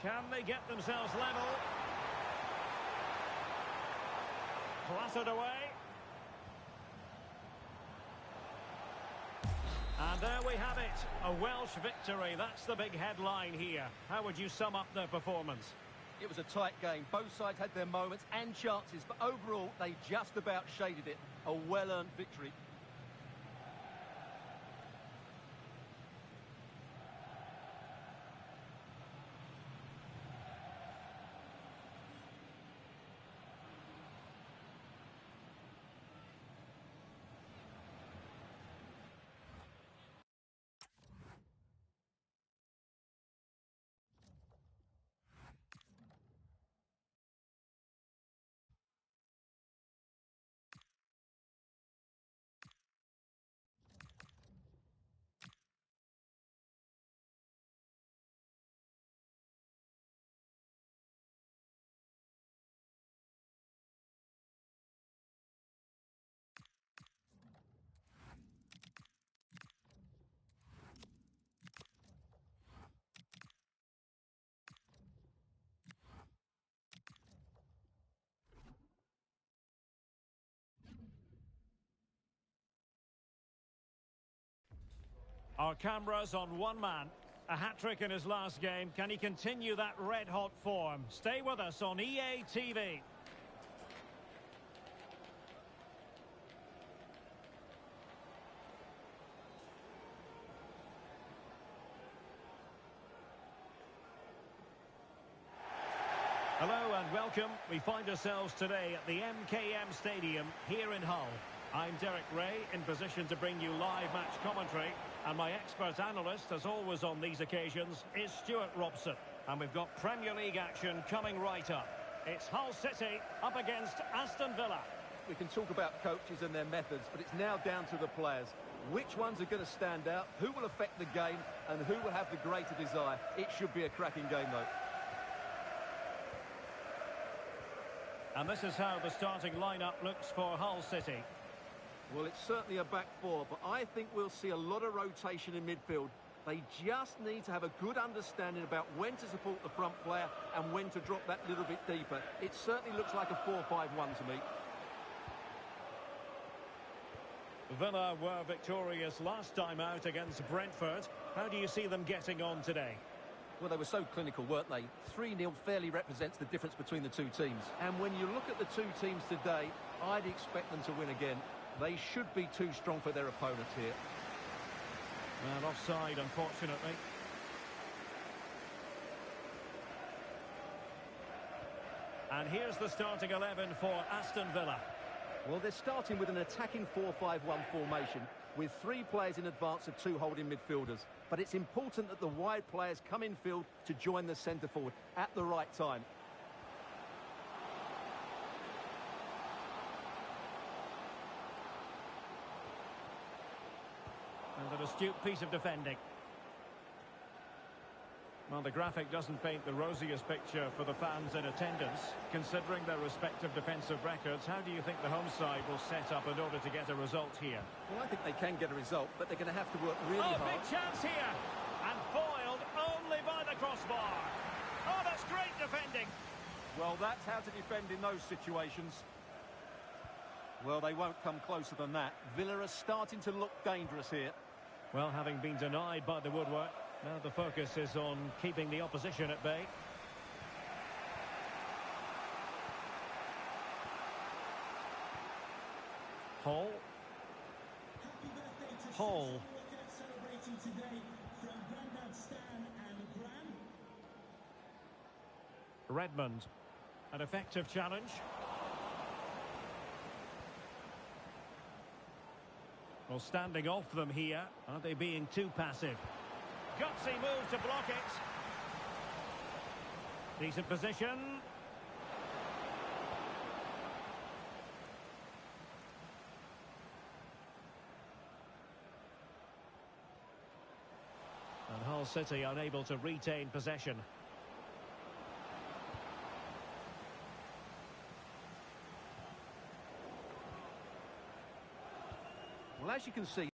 Can they get themselves level? Clattered away. And there we have it, a Welsh victory. That's the big headline here. How would you sum up their performance? It was a tight game. Both sides had their moments and chances, but overall, they just about shaded it. A well-earned victory. Our cameras on one man. A hat-trick in his last game. Can he continue that red-hot form? Stay with us on EA TV. Hello and welcome. We find ourselves today at the MKM Stadium here in Hull. I'm Derek Ray, in position to bring you live match commentary. And my expert analyst, as always on these occasions, is Stuart Robson. And we've got Premier League action coming right up. It's Hull City up against Aston Villa. We can talk about coaches and their methods, but it's now down to the players. Which ones are going to stand out, who will affect the game, and who will have the greater desire. It should be a cracking game, though. And this is how the starting lineup looks for Hull City. Well, it's certainly a back four, but I think we'll see a lot of rotation in midfield. They just need to have a good understanding about when to support the front player and when to drop that little bit deeper. It certainly looks like a 4-5-1 to me. Villa were victorious last time out against Brentford. How do you see them getting on today? Well, they were so clinical, weren't they? 3-0 fairly represents the difference between the two teams. And when you look at the two teams today, I'd expect them to win again. They should be too strong for their opponents here. Well, offside, unfortunately. And here's the starting 11 for Aston Villa. Well, they're starting with an attacking 4-5-1 formation with 3 players in advance of 2 holding midfielders. But it's important that the wide players come in field to join the centre forward at the right time. And an astute piece of defending. Well, the graphic doesn't paint the rosiest picture for the fans in attendance. Considering their respective defensive records, how do you think the home side will set up in order to get a result here? Well, I think they can get a result, but they're going to have to work really hard. Big chance here! And foiled only by the crossbar. Oh, that's great defending! Well, that's how to defend in those situations. Well, they won't come closer than that. Villa are starting to look dangerous here. Well, having been denied by the woodwork, now the focus is on keeping the opposition at bay. Hall. Hall. Celebrating today from Grandad Stan and Gran. Redmond. An effective challenge. Well, standing off them here. Are they being too passive? Gutsy move to block it. Decent position. And Hull City unable to retain possession. Well, as you can see,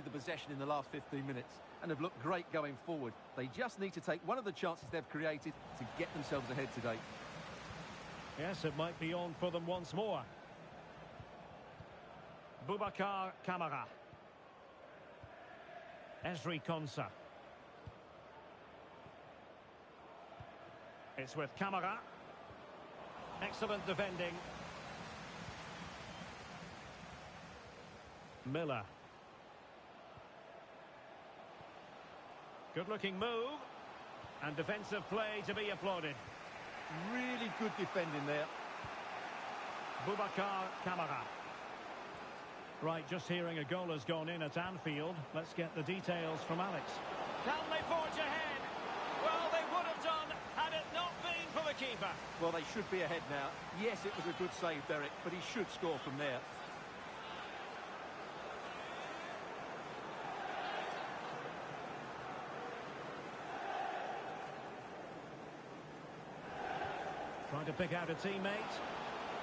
the possession in the last 15 minutes and have looked great going forward. They just need to take one of the chances they've created to get themselves ahead today. Yes, it might be on for them once more. Boubacar Kamara. Ezri Konsa. It's with Kamara. Excellent defending. Miller. Good-looking move. And defensive play to be applauded. Really good defending there. Boubacar Kamara. Right, just hearing a goal has gone in at Anfield. Let's get the details from Alex. Can they forge ahead? Well, they would have done had it not been for the keeper. Well, they should be ahead now. Yes, it was a good save, Derek, but he should score from there. Trying to pick out a teammate.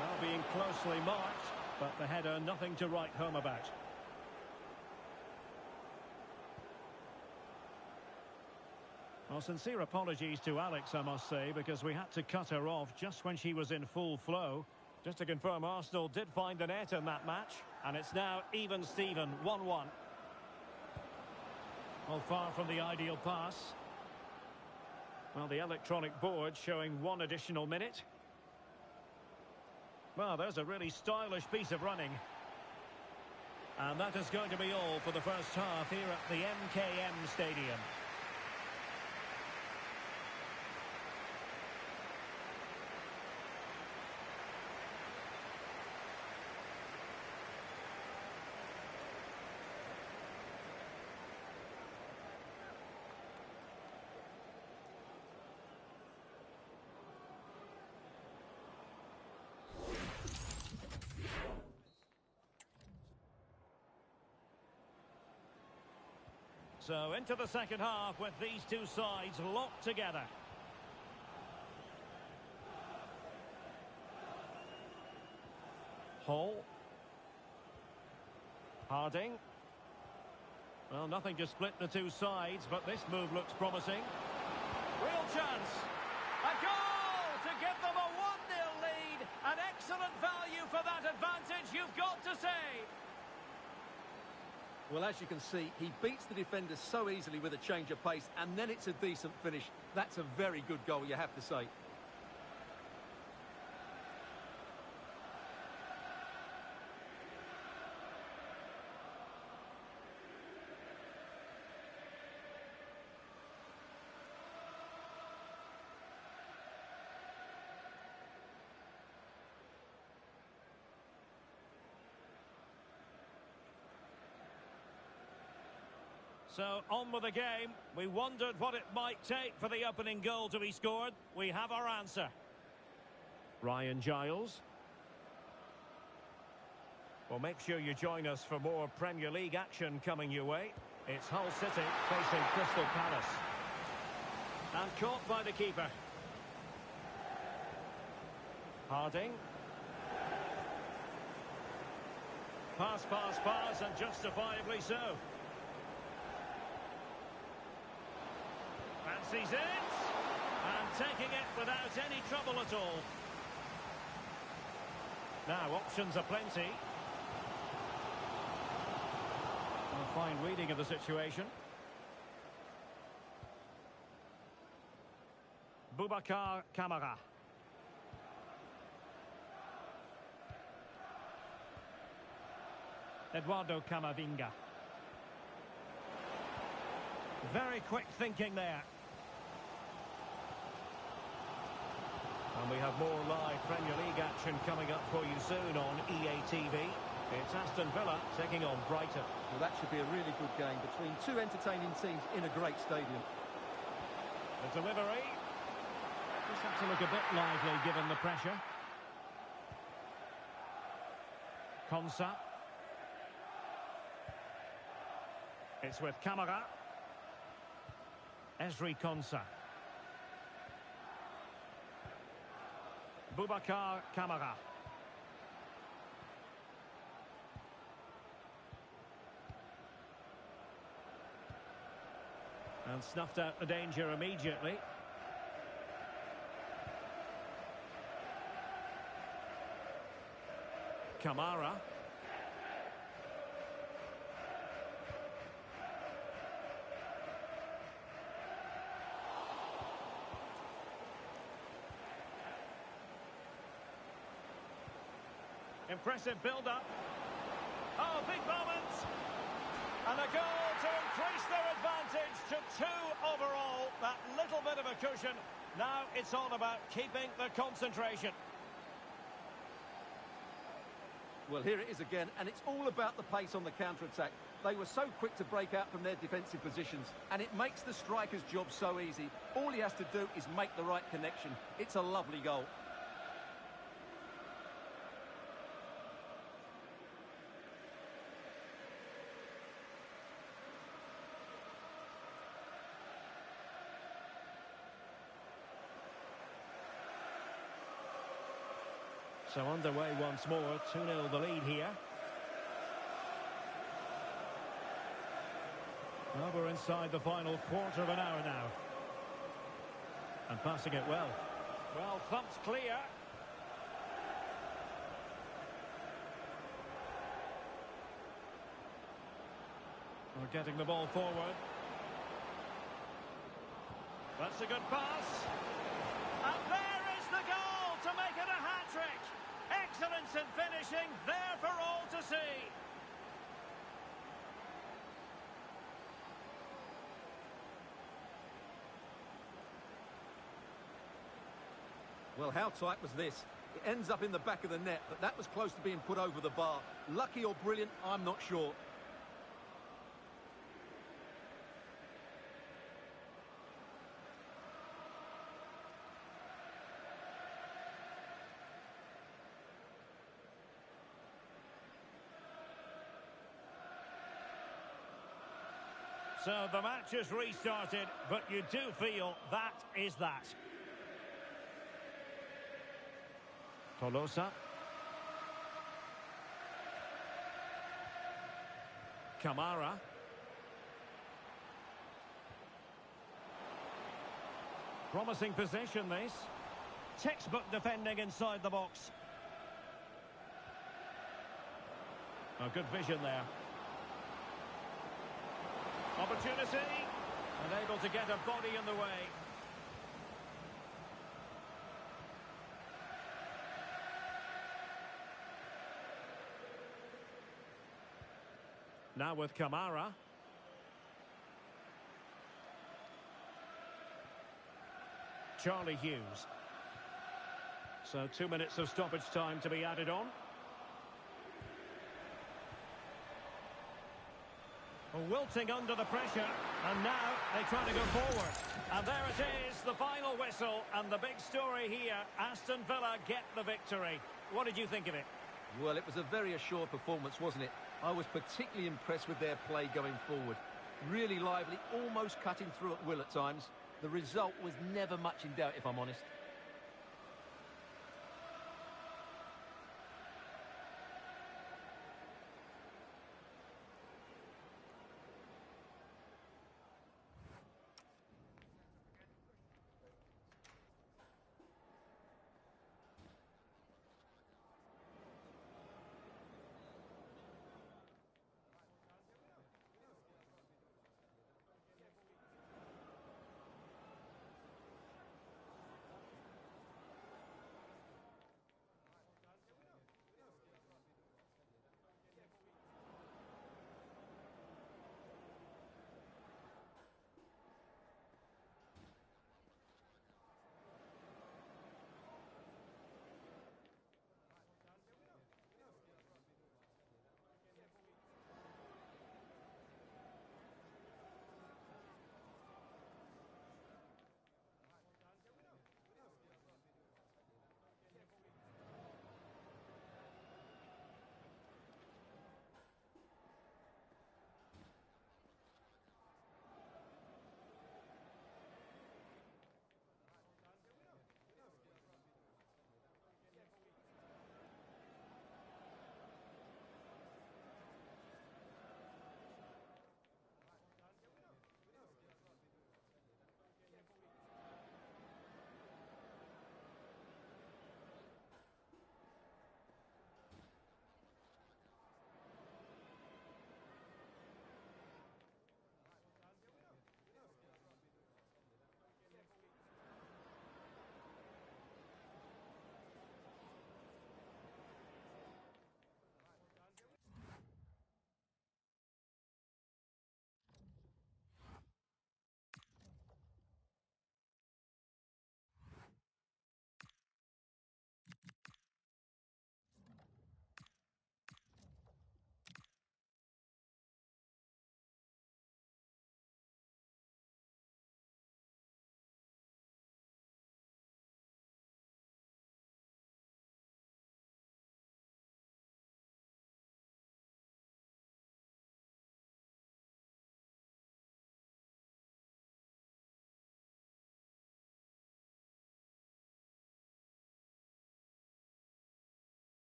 Well, being closely marked, but the header nothing to write home about. Well, sincere apologies to Alex, I must say, because we had to cut her off just when she was in full flow. Just to confirm, Arsenal did find the net in that match, and it's now even Steven, 1-1. Well, far from the ideal pass. Well, the electronic board showing 1 additional minute. Well, there's a really stylish piece of running. And that is going to be all for the first half here at the MKM Stadium. So into the second half with these two sides locked together. Hall. Harding. Well, nothing to split the two sides, but this move looks promising. Real chance. A goal to give them a 1-0 lead. An excellent value for that advantage, you've got to say. Well, as you can see, he beats the defender so easily with a change of pace, and then it's a decent finish. That's a very good goal, you have to say. So, on with the game. We wondered what it might take for the opening goal to be scored. We have our answer. Ryan Giles. Well, make sure you join us for more Premier League action coming your way. It's Hull City facing Crystal Palace. And caught by the keeper. Harding. Pass, pass, pass, and justifiably so. Fancies it, and taking it without any trouble at all. Now, options are plenty. Well, Fine reading of the situation. Boubacar Kamara. Eduardo Camavinga. Very quick thinking there. And we have more live Premier League action coming up for you soon on EA TV. It's Aston Villa taking on Brighton. Well, that should be a really good game between two entertaining teams in a great stadium. The delivery. Just have to look a bit lively given the pressure. Konsa. It's with Kamara. Ezri Konsa. Boubacar Kamara. And snuffed out the danger immediately. Kamara. Impressive build-up. Oh, big moment. And a goal to increase their advantage to 2 overall. That little bit of a cushion. Now it's all about keeping the concentration. Well, here it is again, and it's all about the pace on the counter-attack. They were so quick to break out from their defensive positions, and it makes the striker's job so easy. All he has to do is make the right connection. It's a lovely goal. So underway once more, 2-0 the lead here. Well, we're inside the final quarter of an hour now. And passing it well. Well, thumped clear. We're getting the ball forward. That's a good pass. And there is the goal to make it a hat-trick. Excellence in finishing, there for all to see. Well, how tight was this? It ends up in the back of the net, but that was close to being put over the bar. Lucky or brilliant, I'm not sure. So the match has restarted, but you do feel that is that. Tolosa. Kamara. Promising position, this. Textbook defending inside the box. A good vision there. Opportunity, and able to get a body in the way. Now with Kamara. Charlie Hughes. So 2 minutes of stoppage time to be added on. Wilting under the pressure, and now they try to go forward. And there it is, the final whistle, and the big story here, Aston Villa get the victory. What did you think of it? Well, it was a very assured performance, wasn't it? I was particularly impressed with their play going forward. Really lively, almost cutting through at will at times. The result was never much in doubt, if I'm honest.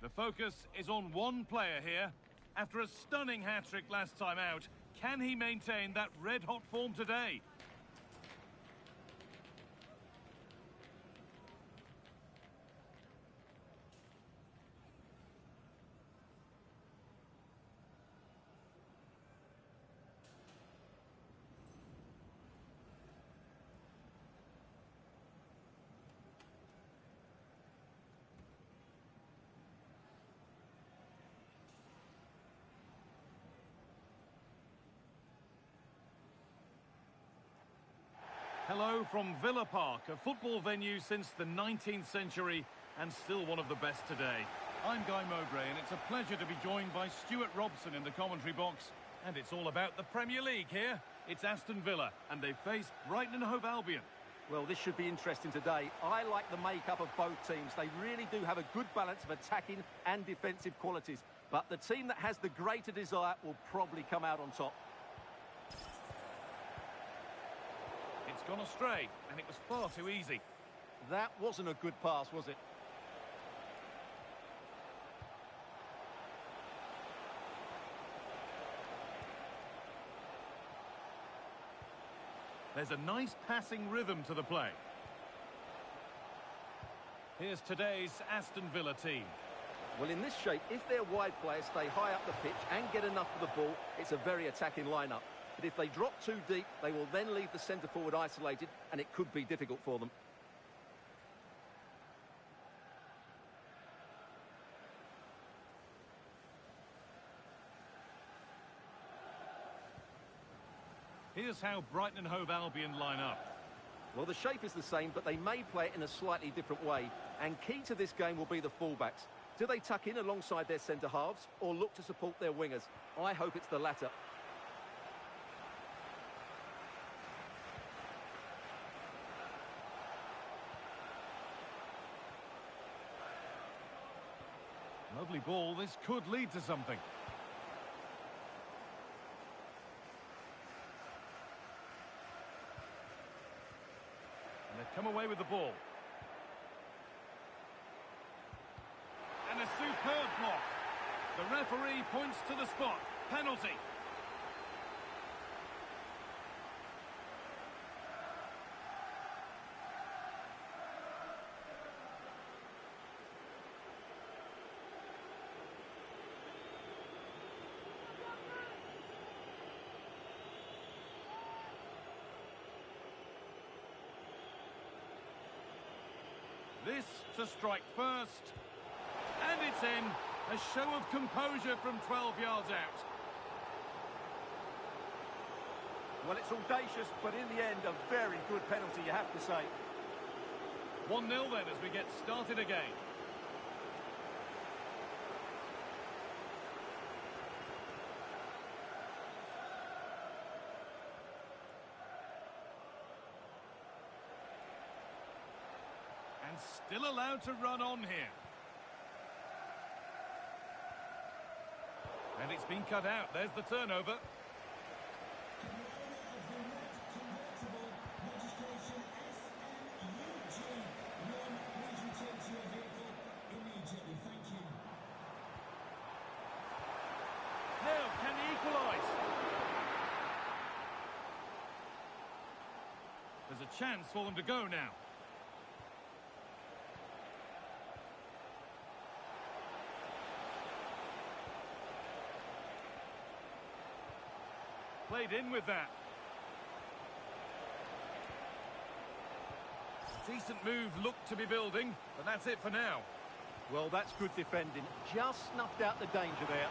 The focus is on one player here. After a stunning hat-trick last time out, can he maintain that red-hot form today? Hello from Villa Park, a football venue since the 19th century and still one of the best today. I'm Guy Mowbray and it's a pleasure to be joined by Stuart Robson in the commentary box. And it's all about the Premier League here. It's Aston Villa and they face Brighton and Hove Albion. Well, this should be interesting today. I like the makeup of both teams. They really do have a good balance of attacking and defensive qualities. But the team that has the greater desire will probably come out on top. It's gone astray, and it was far too easy. That wasn't a good pass, was it? There's a nice passing rhythm to the play. Here's today's Aston Villa team. Well, in this shape, if their wide players stay high up the pitch and get enough of the ball, it's a very attacking lineup. But if they drop too deep, they will then leave the centre-forward isolated, and it could be difficult for them. Here's how Brighton and Hove Albion line up. Well, the shape is the same, but they may play it in a slightly different way. And key to this game will be the fullbacks. Do they tuck in alongside their centre-halves or look to support their wingers? I hope it's the latter. Lovely ball, this could lead to something. And they've come away with the ball. And a superb block. The referee points to the spot. Penalty. This to strike first. And it's in. A show of composure from 12 yards out. Well, it's audacious, but in the end, a very good penalty, you have to say. 1-0 then as we get started again. And still allowed to run on here. And it's been cut out. There's the turnover. Now, can he equalise? There's a chance for them to go now. Played in with that. Decent move looked to be building, but that's it for now. Well, that's good defending. Just snuffed out the danger there.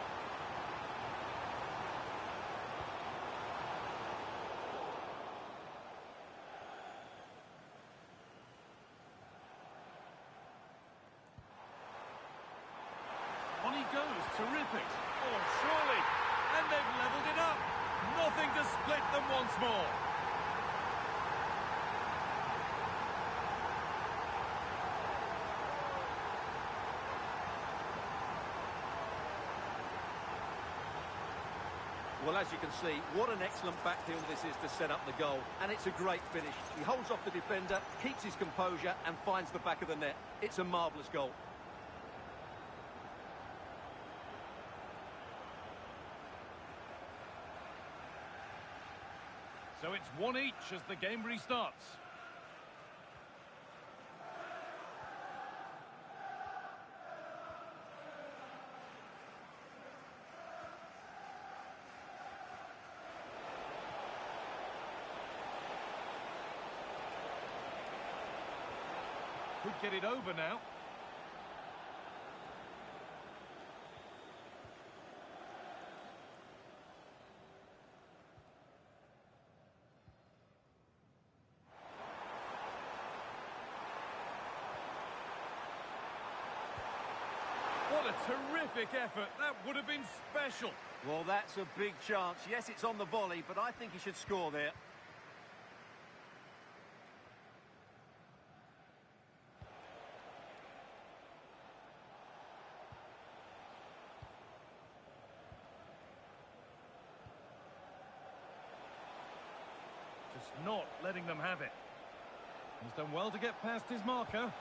On he goes, terrific. Oh, surely. And they've levelled it up. Nothing to split them once more. Well, as you can see, what an excellent backfield this is to set up the goal. And it's a great finish. He holds off the defender, keeps his composure and finds the back of the net. It's a marvellous goal. It's one each as the game restarts. Could get it over now. What a terrific effort. That would have been special. Well, that's a big chance. Yes, it's on the volley, but I think he should score there. Just not letting them have it. He's done well to get past his marker.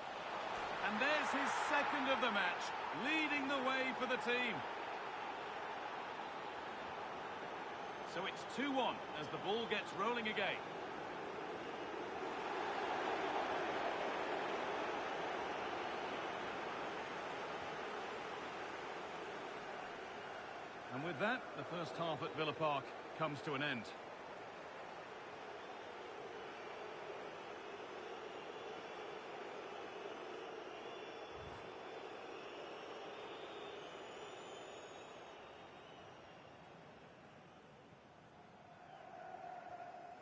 And there's his second of the match, leading the way for the team. So it's 2-1 as the ball gets rolling again. And with that, the first half at Villa Park comes to an end.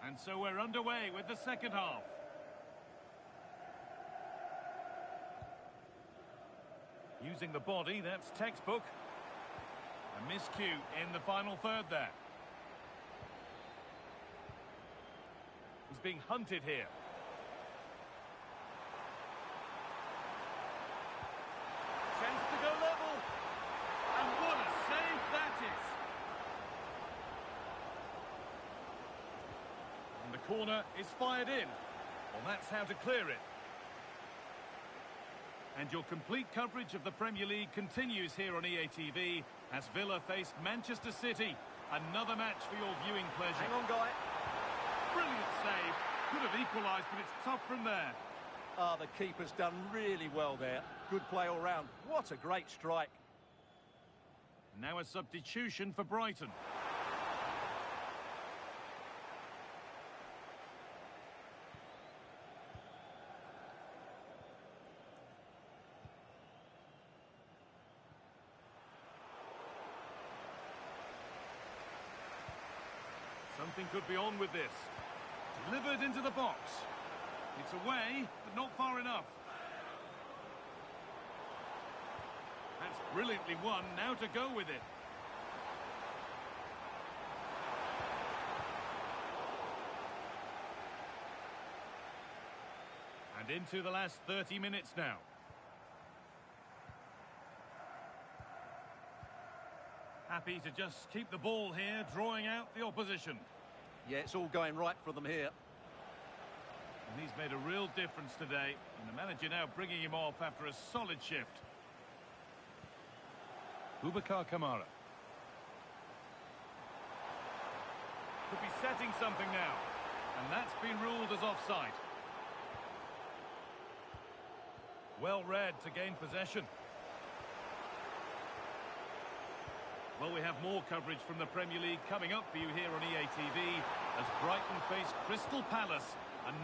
And so we're underway with the second half. Using the body, that's textbook. A miscue in the final third there. He's being hunted here. Chance to go level. And what a save that is. And the corner is fired in. Well, that's how to clear it. And your complete coverage of the Premier League continues here on EA TV as Villa face Manchester City. Another match for your viewing pleasure. Hang on, Guy. Brilliant save. Could have equalised, but it's tough from there. Ah, the keeper's done really well there. Good play all round. What a great strike. Now a substitution for Brighton. Something could be on with this. Delivered into the box. It's away, but not far enough. That's brilliantly won. Now to go with it. And into the last 30 minutes now. Happy to just keep the ball here, drawing out the opposition. Yeah, it's all going right for them here. And he's made a real difference today. And the manager now bringing him off after a solid shift. Boubacar Kamara. Could be setting something now. And that's been ruled as offside. Well read to gain possession. Well, we have more coverage from the Premier League coming up for you here on EA TV as Brighton face Crystal Palace. And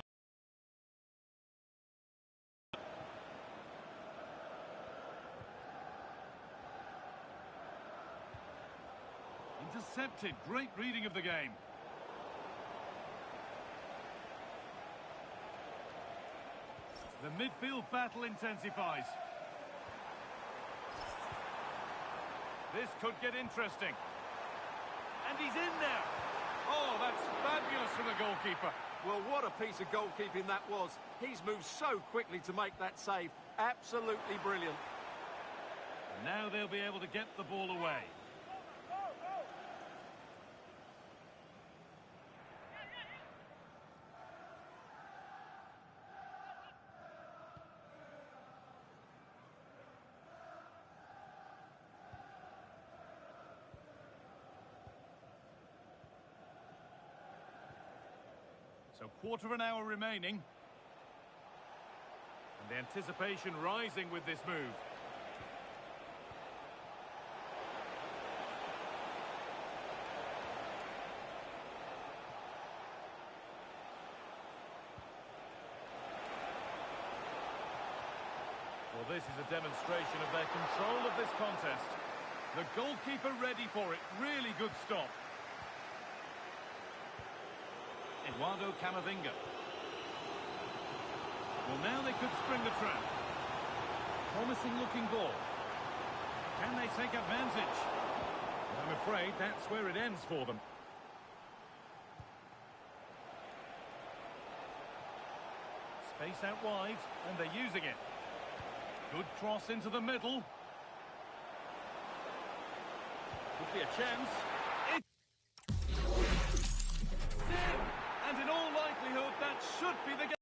intercepted. Great reading of the game. The midfield battle intensifies. This could get interesting. And he's in there. Oh, that's fabulous from the goalkeeper. Well, what a piece of goalkeeping that was. He's moved so quickly to make that save. Absolutely brilliant. Now they'll be able to get the ball away. So quarter of an hour remaining. And the anticipation rising with this move. Well, this is a demonstration of their control of this contest. The goalkeeper ready for it. Really good stop. Eduardo Camavinga. Well, now they could spring the trap. Promising looking ball. Can they take advantage? I'm afraid that's where it ends for them. Space out wide, and they're using it. Good cross into the middle. Could be a chance. It's in! And in all likelihood, that should be the game.